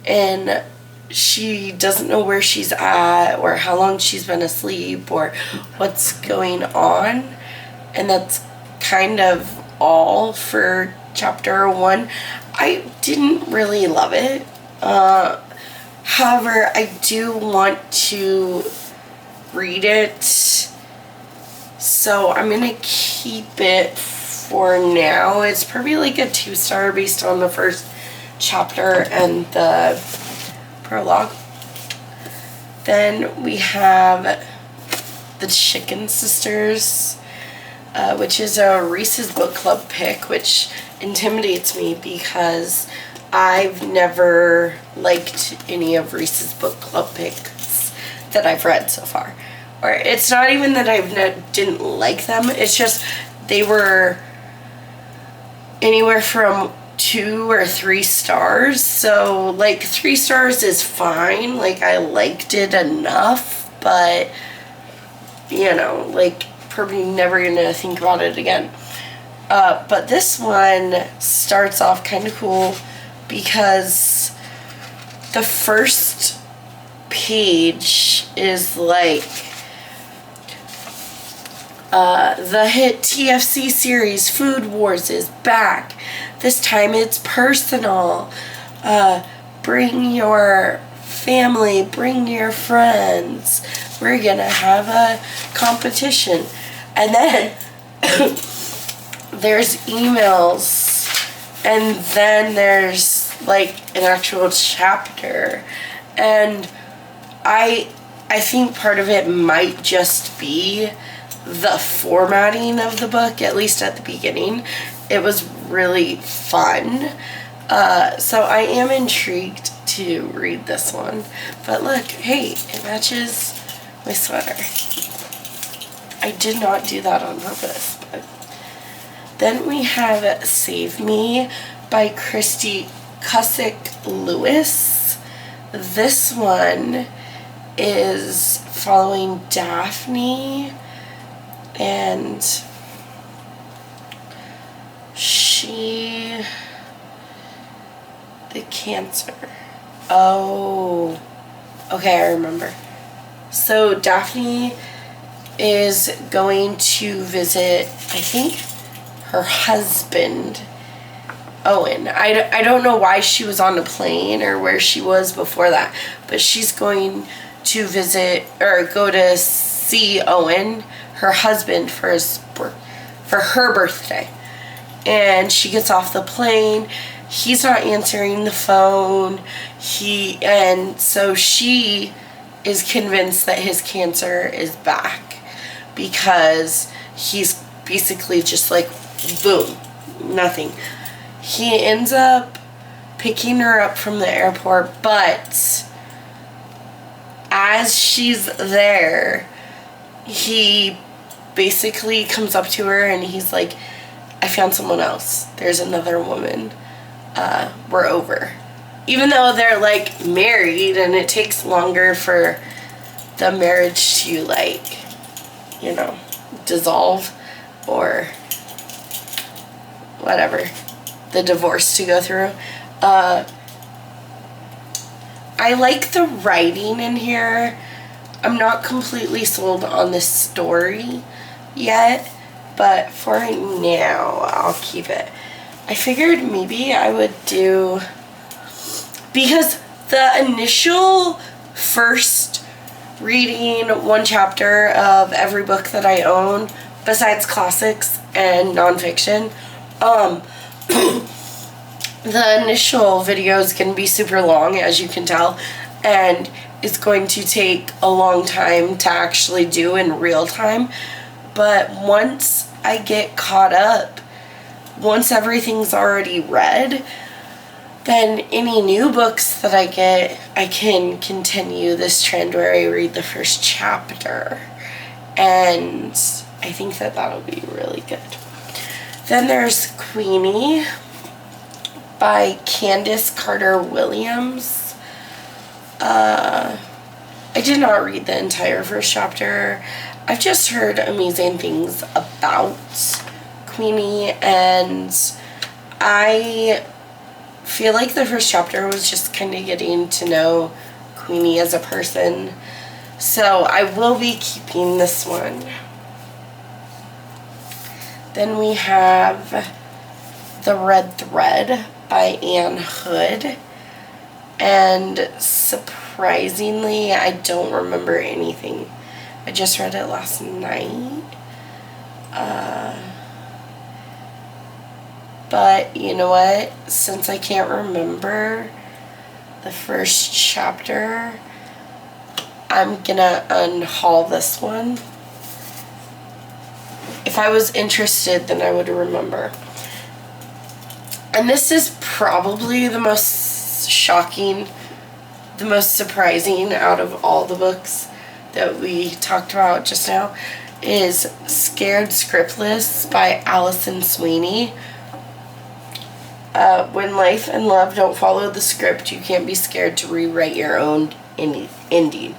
and she doesn't know where she's at or how long she's been asleep or what's going on. And that's kind of all for chapter 1. I didn't really love it. However, I do want to read it. So I'm going to keep it for now. It's probably like a 2-star based on the first chapter and the prologue. Then we have The Chicken Sisters, which is a Reese's Book Club pick, which intimidates me because I've never liked any of Reese's Book Club picks that I've read so far. Or it's not even that I didn't like them, it's just they were anywhere from 2 or 3 stars. So like 3 stars is fine, like I liked it enough, but you know, like probably never gonna think about it again. But this one starts off kind of cool because the first page is like the hit TFC series Food Wars is back. This time it's personal. Bring your family, bring your friends. We're gonna have a competition. And then there's emails, and then there's like an actual chapter. And I think part of it might just be the formatting of the book, at least at the beginning. It was really fun. So I am intrigued to read this one. But look, hey, it matches my sweater. I did not do that on purpose. But then we have Save Me by Christy Cusick Lewis. This one is following Daphne, and the cancer. Oh, okay, I remember. So Daphne is going to visit, I think, her husband, Owen. I don't know why she was on a plane or where she was before that, but she's going to visit or go to see Owen, her husband, for her birthday. And she gets off the plane. He's not answering the phone. So she is convinced that his cancer is back because he's basically just like, boom, nothing. He ends up picking her up from the airport, but as she's there, he basically comes up to her and he's like, I found someone else. There's another woman. We're over. Even though they're like married and it takes longer for the marriage to like, you know, dissolve or whatever, the divorce to go through. I like the writing in here. I'm not completely sold on this story yet, but for now, I'll keep it. I figured maybe I would do, because the initial first reading one chapter of every book that I own, besides classics and nonfiction, the initial video is going to be super long, as you can tell, and it's going to take a long time to actually do in real time. But once I get caught up, once everything's already read, then any new books that I get, I can continue this trend where I read the first chapter. And I think that that'll be really good. Then there's Queenie by Candace Carter Williams. I did not read the entire first chapter. I've just heard amazing things about Queenie, and I feel like the first chapter was just kind of getting to know Queenie as a person. So I will be keeping this one. Then we have The Red Thread by Anne Hood. And surprisingly, I don't remember anything. I just read it last night. But you know what? Since I can't remember the first chapter, I'm gonna unhaul this one. If I was interested, then I would remember. And this is probably the most shocking, the most surprising out of all the books that we talked about just now, is Scared Scriptless by Allison Sweeney. When life and love don't follow the script, you can't be scared to rewrite your own ending.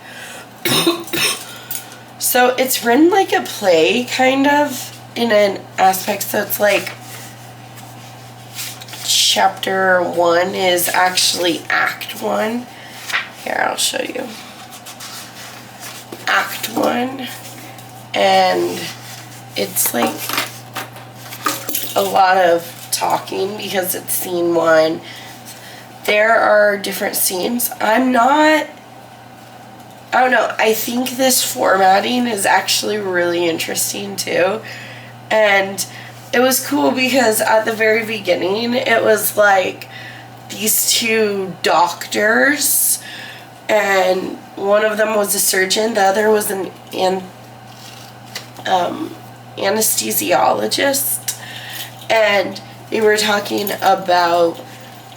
So it's written like a play, kind of, in an aspect. So it's like chapter 1 is actually act 1. Here, I'll show you. Act 1. And it's like a lot of talking because it's scene 1. There are different scenes. I don't know, I think this formatting is actually really interesting too. And it was cool because at the very beginning it was like these two doctors, and one of them was a surgeon, the other was an anesthesiologist, and they were talking about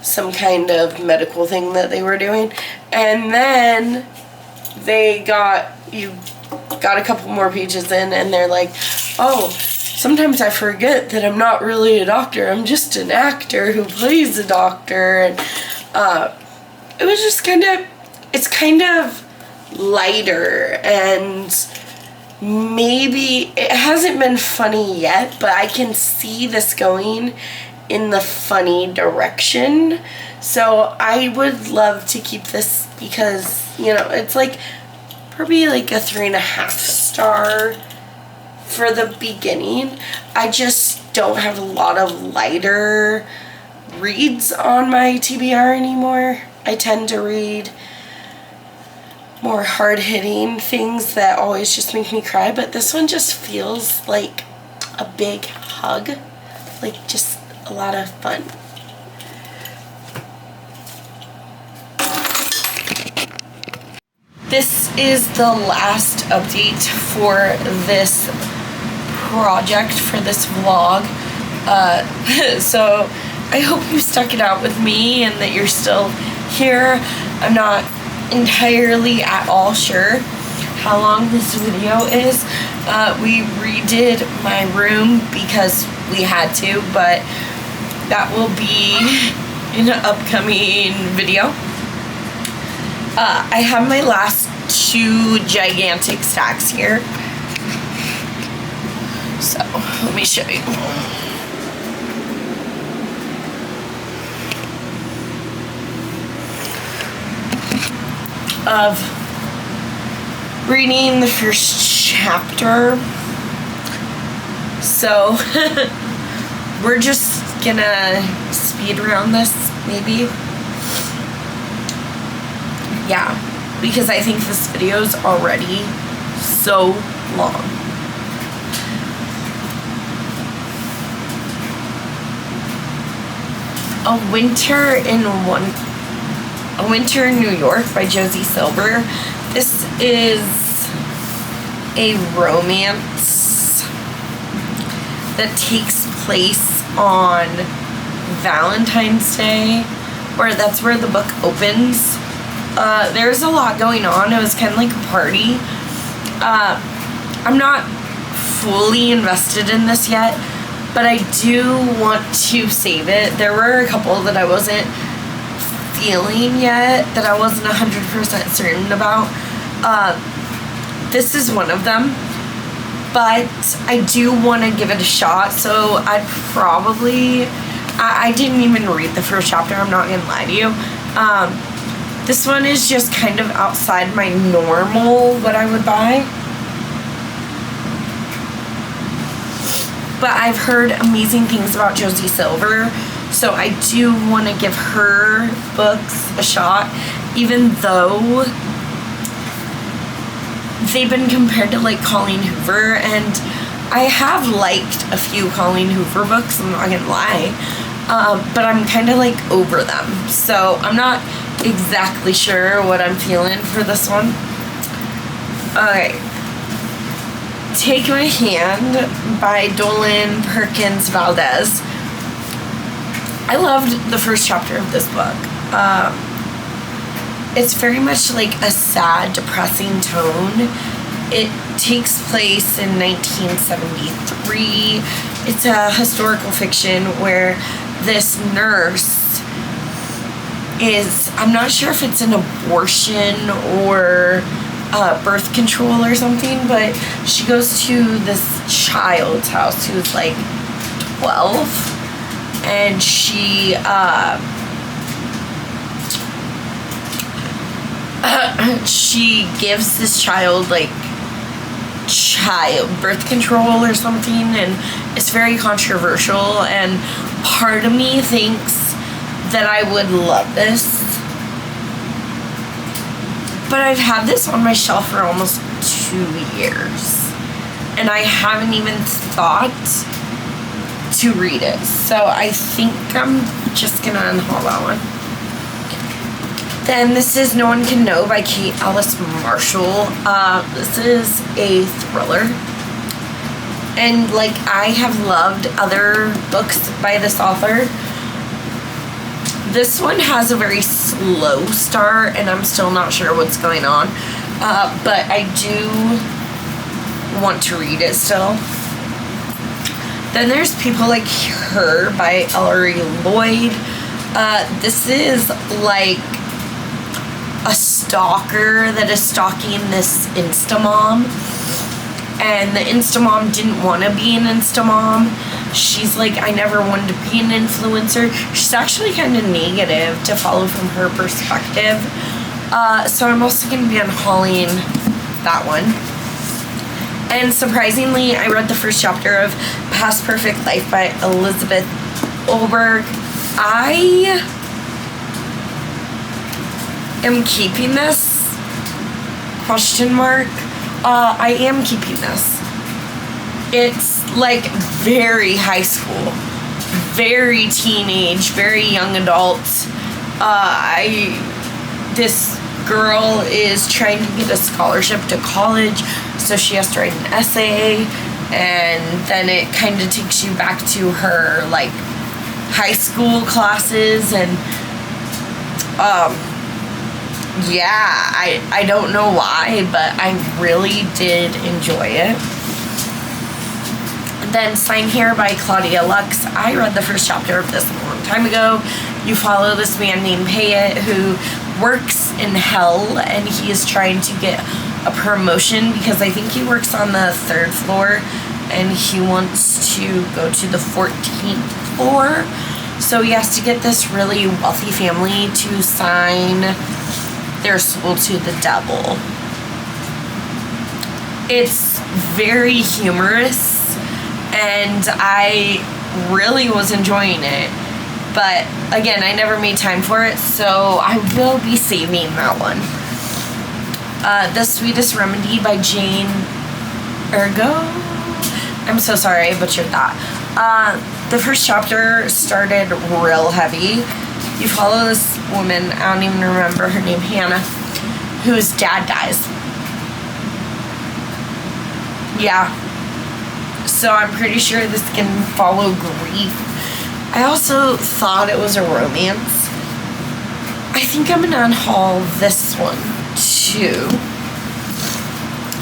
some kind of medical thing that they were doing. And then you got a couple more pages in, and they're like, oh, sometimes I forget that I'm not really a doctor, I'm just an actor who plays a doctor. And it was just it's kind of lighter, and maybe it hasn't been funny yet, but I can see this going in the funny direction. So I would love to keep this because, you know, it's like probably like a 3.5 star for the beginning. I just don't have a lot of lighter reads on my TBR anymore. I tend to read more hard-hitting things that always just make me cry, but this one just feels like a big hug, like just a lot of fun. This is the last update for this project, for this vlog. So I hope you stuck it out with me and that you're still here. I'm not entirely at all sure how long this video is. We redid my room because we had to, but that will be in an upcoming video. I have my last 2 gigantic stacks here. So, let me show you. Of reading the first chapter. So we're just gonna speed around this, maybe. Yeah, because I think this video is already so long. A Winter in New York by Josie Silver. This is a romance that takes place on Valentine's Day, or that's where the book opens. There's a lot going on. It was kind of like a party. I'm not fully invested in this yet. but I do want to save it. There were a couple that I wasn't feeling yet, that I wasn't 100% certain about. This is one of them, but I do want to give it a shot, so I'd probably, I didn't even read the first chapter, I'm not gonna lie to you. This one is just kind of outside my normal, what I would buy. But I've heard amazing things about Josie Silver, so I do want to give her books a shot, even though they've been compared to like Colleen Hoover, and I have liked a few Colleen Hoover books, I'm not gonna lie, but I'm kind of like over them, so I'm not exactly sure what I'm feeling for this one. Okay. Take My Hand by Dolan Perkins Valdez. I loved the first chapter of this book. It's very much like a sad, depressing tone. It takes place in 1973. It's a historical fiction where this nurse is, I'm not sure if it's an abortion or birth control or something, but she goes to this child's house who's like 12, and she she gives this child like child birth control or something, and it's very controversial, and part of me thinks that I would love this. But I've had this on my shelf for almost 2 years, and I haven't even thought to read it. So I think I'm just gonna unhaul that one. Then this is No One Can Know by Kate Alice Marshall. This is a thriller. And like, I have loved other books by this author. This one has a very slow start, and I'm still not sure what's going on. But I do want to read it still. Then there's People Like Her by Ellery Lloyd. This is like a stalker that is stalking this Instamom. And the Instamom didn't want to be an Instamom. She's like, I never wanted to be an influencer. She's actually kind of negative to follow from her perspective. So I'm also going to be unhauling that one. And surprisingly, I read the first chapter of Past Perfect Life by Elizabeth Olberg. I am keeping this? Question mark. I am keeping this. It's like very high school, very teenage, very young adult. This girl is trying to get a scholarship to college, so she has to write an essay, and then it kind of takes you back to her like high school classes, and yeah, I don't know why, but I really did enjoy it. Then Sign Here by Claudia Lux. I read the first chapter of this a long time ago. You follow this man named Payet who works in hell, and he is trying to get a promotion because I think he works on the 3rd floor and he wants to go to the 14th floor. So he has to get this really wealthy family to sign their soul to the devil. It's very humorous, and I really was enjoying it. But again, I never made time for it, so I will be saving that one. The Sweetest Remedy by Jane Ergo. I'm so sorry I butchered that. The first chapter started real heavy. You follow this woman, I don't even remember her name, Hannah, whose dad dies. Yeah. So I'm pretty sure this can follow grief. I also thought it was a romance. I think I'm gonna unhaul this one too.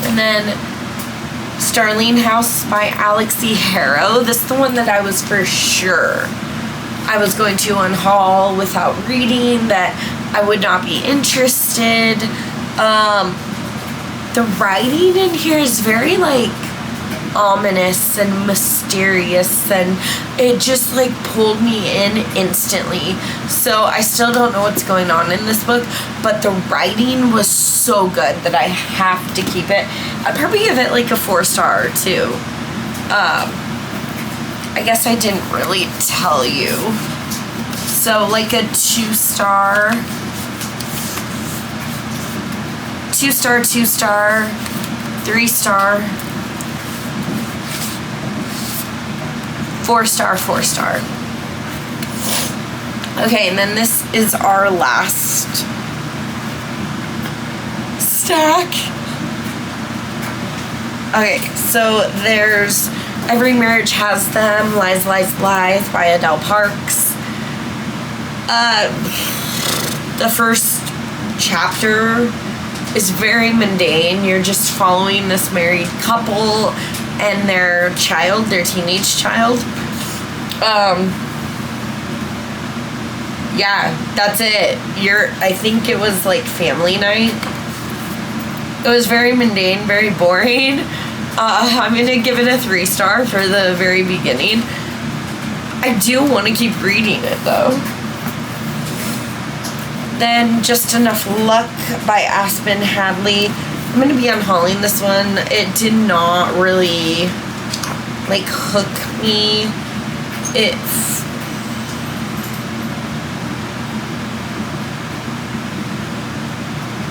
And then Starling House by Alex E. Harrow. This is the one that I was for sure I was going to unhaul without reading, that I would not be interested. The writing in here is very like ominous and mysterious, and it just like pulled me in instantly. So I still don't know what's going on in this book, but the writing was so good that I have to keep it. I'd probably give it like a 4-star or 2. I guess I didn't really tell you. So like a 2-star, 2-star, 2-star, 3-star, 4-star, 4-star. Okay, and then this is our last stack. Okay, so there's Every Marriage Has Them, Lies, Lies, Lies by Adele Parks. The first chapter is very mundane. You're just following this married couple and their child, their teenage child. Yeah, that's it. I think it was like family night. It was very mundane, very boring. I'm gonna give it a 3-star for the very beginning. I do want to keep reading it though. Then Just Enough Luck by Aspen Hadley. I'm gonna be unhauling this one. It did not really like hook me.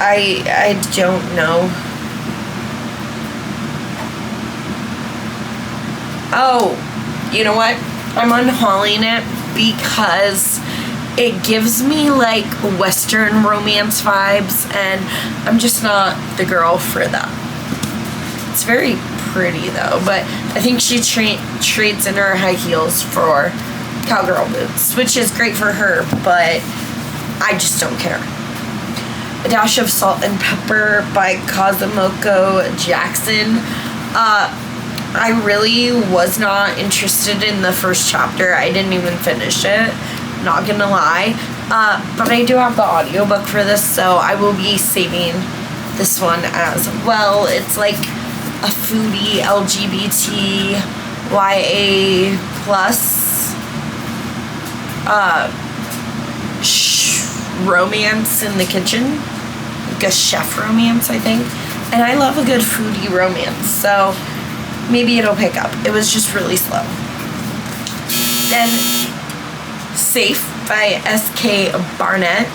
I don't know. Oh, you know what? I'm unhauling it because it gives me like Western romance vibes, and I'm just not the girl for that. It's very pretty though, but I think she trades in her high heels for cowgirl boots, which is great for her, but I just don't care. A Dash of Salt and Pepper by Kazumoko Jackson. I really was not interested in the first chapter. I didn't even finish it, not gonna lie. But I do have the audiobook for this, so I will be saving this one as well. It's like a foodie LGBT YA plus romance in the kitchen, like a chef romance, I think. And I love a good foodie romance, so maybe it'll pick up. It was just really slow. Then Safe by S.K. Barnett.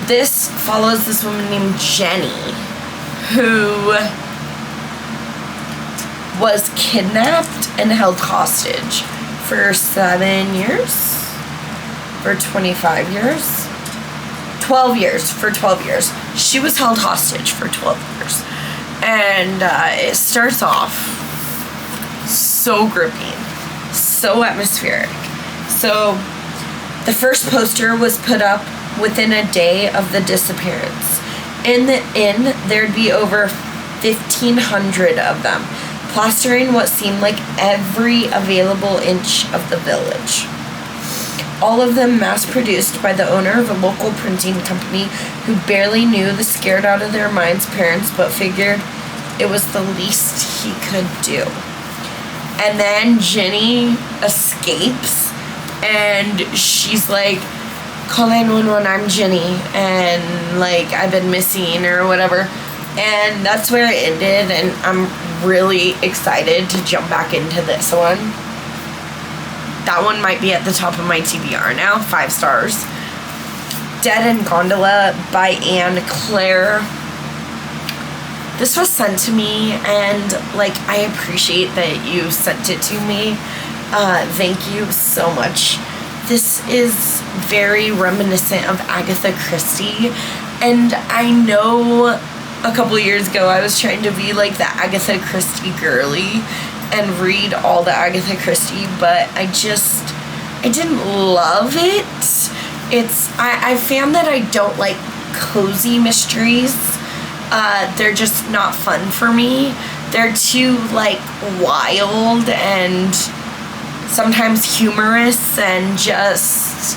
This follows this woman named Jenny, who was kidnapped and held hostage for 7 years? For 25 years? 12 years. For 12 years. She was held hostage for 12 years. And it starts off so gripping, so atmospheric. So the first poster was put up within a day of the disappearance. In the inn, there'd be over 1,500 of them, plastering what seemed like every available inch of the village. All of them mass-produced by the owner of a local printing company who barely knew the scared out of their minds parents, but figured it was the least he could do. And then Jenny escapes, and she's like, call 911, I'm Jenny, and like, I've been missing or whatever. And that's where it ended, and I'm really excited to jump back into this one. That one might be at the top of my TBR now, 5 stars. Dead in Gondola by Anne Claire. This was sent to me, and like, I appreciate that you sent it to me. Thank you so much. This is very reminiscent of Agatha Christie, and I know a couple years ago I was trying to be like the Agatha Christie girly and read all the Agatha Christie, but I didn't love it. I found that I don't like cozy mysteries. They're just not fun for me. they're too like wild and sometimes humorous, and just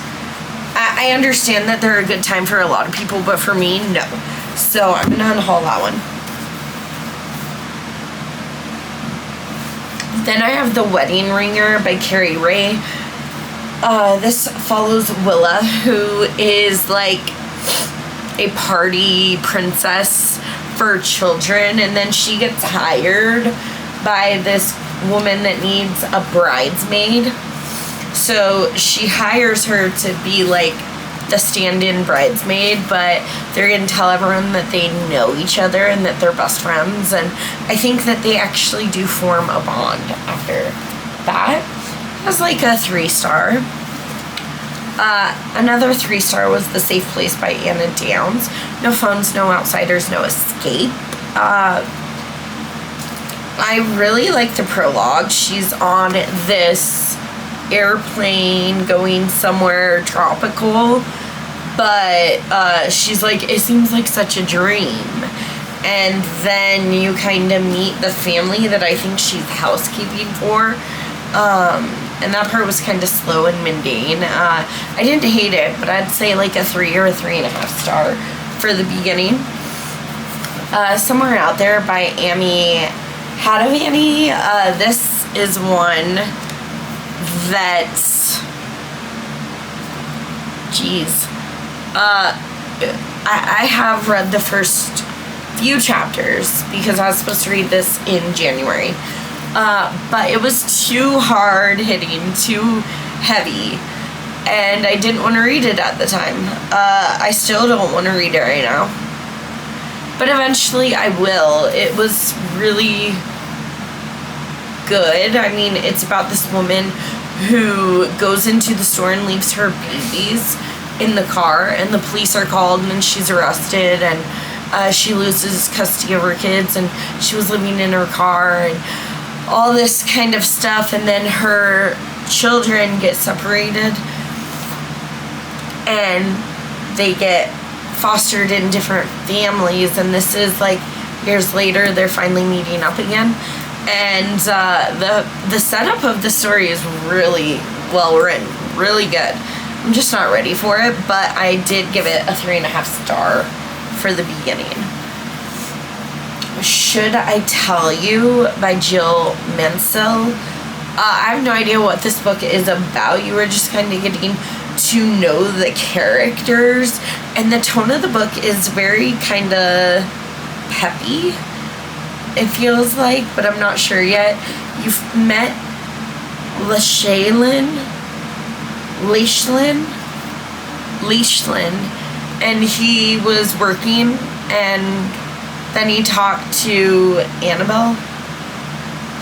I understand that they're a good time for a lot of people, but for me, no. So I'm gonna unhaul that one. Then I have The Wedding Ringer by Carrie Ray. This follows Willa, who is like a party princess for children, and then she gets hired by this woman that needs a bridesmaid. So she hires her to be like the stand-in bridesmaid, but they're gonna tell everyone that they know each other and that they're best friends, and I think that they actually do form a bond after that. It was like a 3-star. Another 3-star was The Safe Place by Anna Downs. No phones, no outsiders, no escape. I really like the prologue. She's on this airplane going somewhere tropical, but she's like, it seems like such a dream. And then you kind of meet the family that I think she's housekeeping for. And that part was kind of slow and mundane. I didn't hate it, but I'd say like a 3 or a 3.5 star for the beginning. Somewhere Out There by Amy Hadavani. This is one that's, geez, I have read the first few chapters because I was supposed to read this in January. But it was too hard hitting, too heavy, and I didn't want to read it at the time. I still don't want to read it right now, but eventually I will. It was really good. I mean, it's about this woman who goes into the store and leaves her babies in the car, and the police are called, and then she's arrested, and she loses custody of her kids, and she was living in her car, and all this kind of stuff. And then her children get separated and they get fostered in different families, and this is like years later they're finally meeting up again. And the setup of the story is really well written, really good. I'm just not ready for it, but I did give it a 3.5 star for the beginning. Should I Tell You by Jill Mansell. I have no idea what this book is about. You were just kind of getting to know the characters, and the tone of the book is very kind of peppy, it feels like, but I'm not sure yet. You've met Leishlin, and he was working, and then he talked to Annabelle.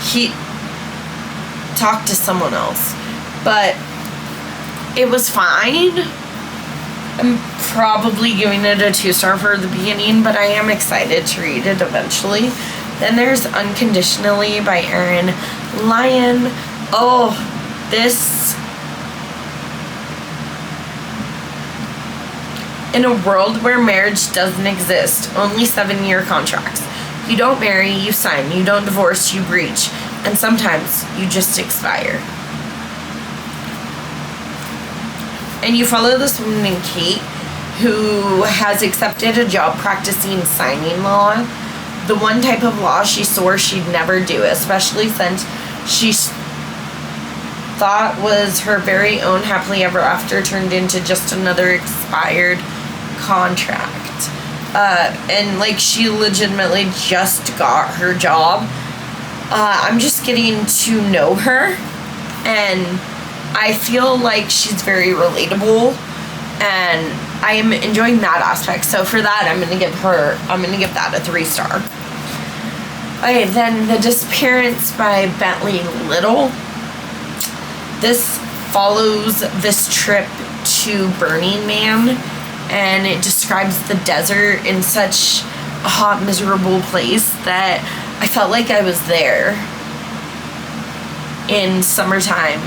He talked to someone else, but it was fine. I'm probably giving it a 2-star for the beginning, but I am excited to read it eventually. Then there's Unconditionally by Erin Lyon. Oh, this... In a world where marriage doesn't exist, only 7-year contracts. You don't marry, you sign. You don't divorce, you breach. And sometimes you just expire. And you follow this woman named Kate, who has accepted a job practicing signing law. The one type of law she swore she'd never do, especially since she thought was her very own happily ever after turned into just another expired contract. And like, she legitimately just got her job. I'm just getting to know her, and I feel like she's very relatable, and I am enjoying that aspect. So for that, I'm gonna give that a 3-star. Okay, then The Disappearance by Bentley Little. This follows this trip to Burning Man, and it describes the desert in such a hot, miserable place that I felt like I was there in summertime,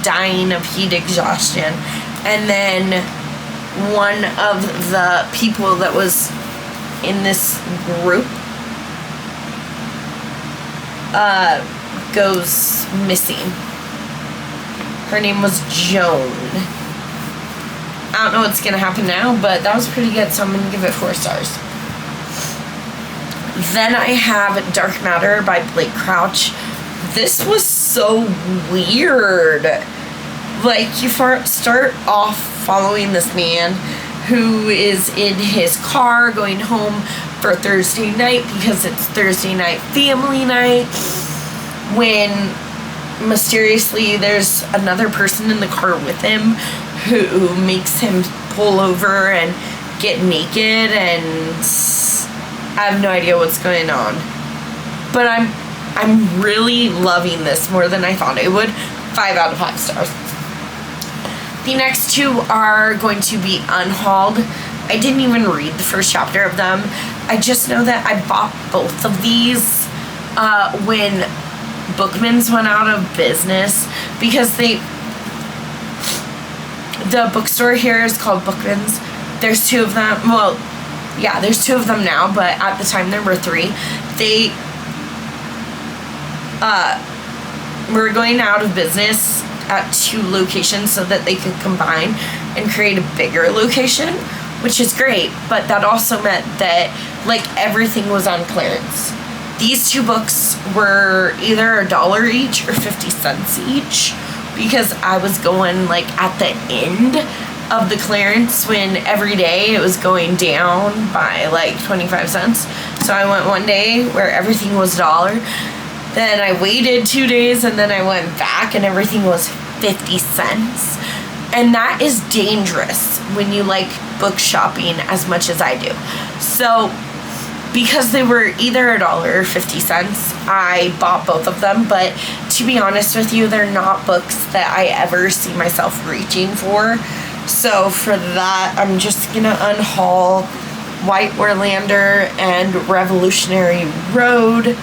dying of heat exhaustion. And then one of the people that was in this group goes missing. Her name was Joan. I don't know what's gonna happen now, but that was pretty good, so I'm gonna give it 4 stars. Then I have Dark Matter by Blake Crouch. This was so weird. Like, you start off following this man who is in his car going home for Thursday night because it's Thursday night family night, when mysteriously there's another person in the car with him who makes him pull over and get naked, and I have no idea what's going on. But I'm really loving this more than I thought I would. 5 out of 5 stars. The next 2 are going to be Unhauled. I didn't even read the first chapter of them. I just know that I bought both of these when Bookman's went out of business, because the bookstore here is called Bookman's. There's 2 of them. Well, yeah, there's 2 of them now, but at the time there were 3. They were going out of business at 2 locations so that they could combine and create a bigger location, which is great, but that also meant that, like, everything was on clearance. These 2 books were either $1 each or 50 cents each, because I was going, like, at the end of the clearance when every day it was going down by, like, 25 cents. So I went one day where everything was $1. Then I waited 2 days, and then I went back and everything was 50 cents. And that is dangerous when you like book shopping as much as I do. So because they were either $1 or 50 cents, I bought both of them. But to be honest with you, they're not books that I ever see myself reaching for. So for that, I'm just gonna unhaul White Orlander and Revolutionary Road.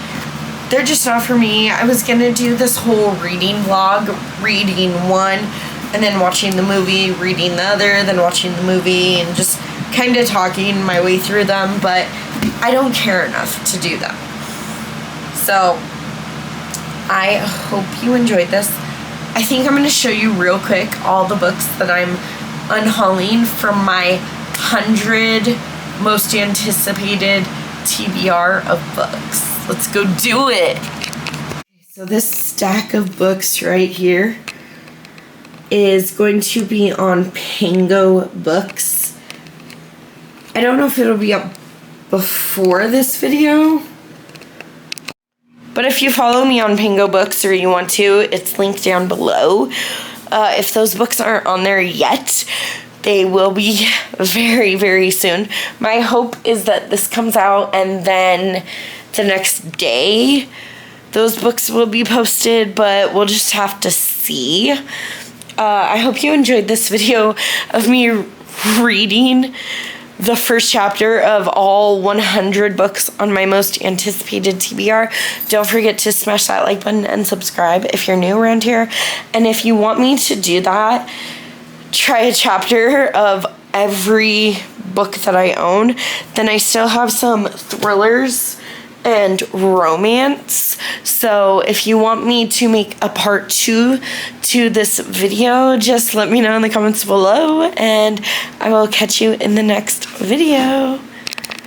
They're just not for me. I was gonna do this whole reading vlog, reading one, and then watching the movie, reading the other, then watching the movie, and just kind of talking my way through them, but I don't care enough to do that. So I hope you enjoyed this. I think I'm gonna show you real quick all the books that I'm unhauling from my 100 most anticipated TBR of books. Let's go do it. So this stack of books right here is going to be on Pango Books. I don't know if it'll be up before this video, but if you follow me on Pango Books or you want to, it's linked down below. If those books aren't on there yet, they will be very, very soon. My hope is that this comes out and then the next day those books will be posted, but we'll just have to see. I hope you enjoyed this video of me reading the first chapter of all 100 books on my most anticipated TBR. Don't forget to smash that like button and subscribe if you're new around here. And if you want me to do that, try a chapter of every book that I own. Then I still have some thrillers and romance. So if you want me to make a part 2 to this video, just let me know in the comments below, and I will catch you in the next video.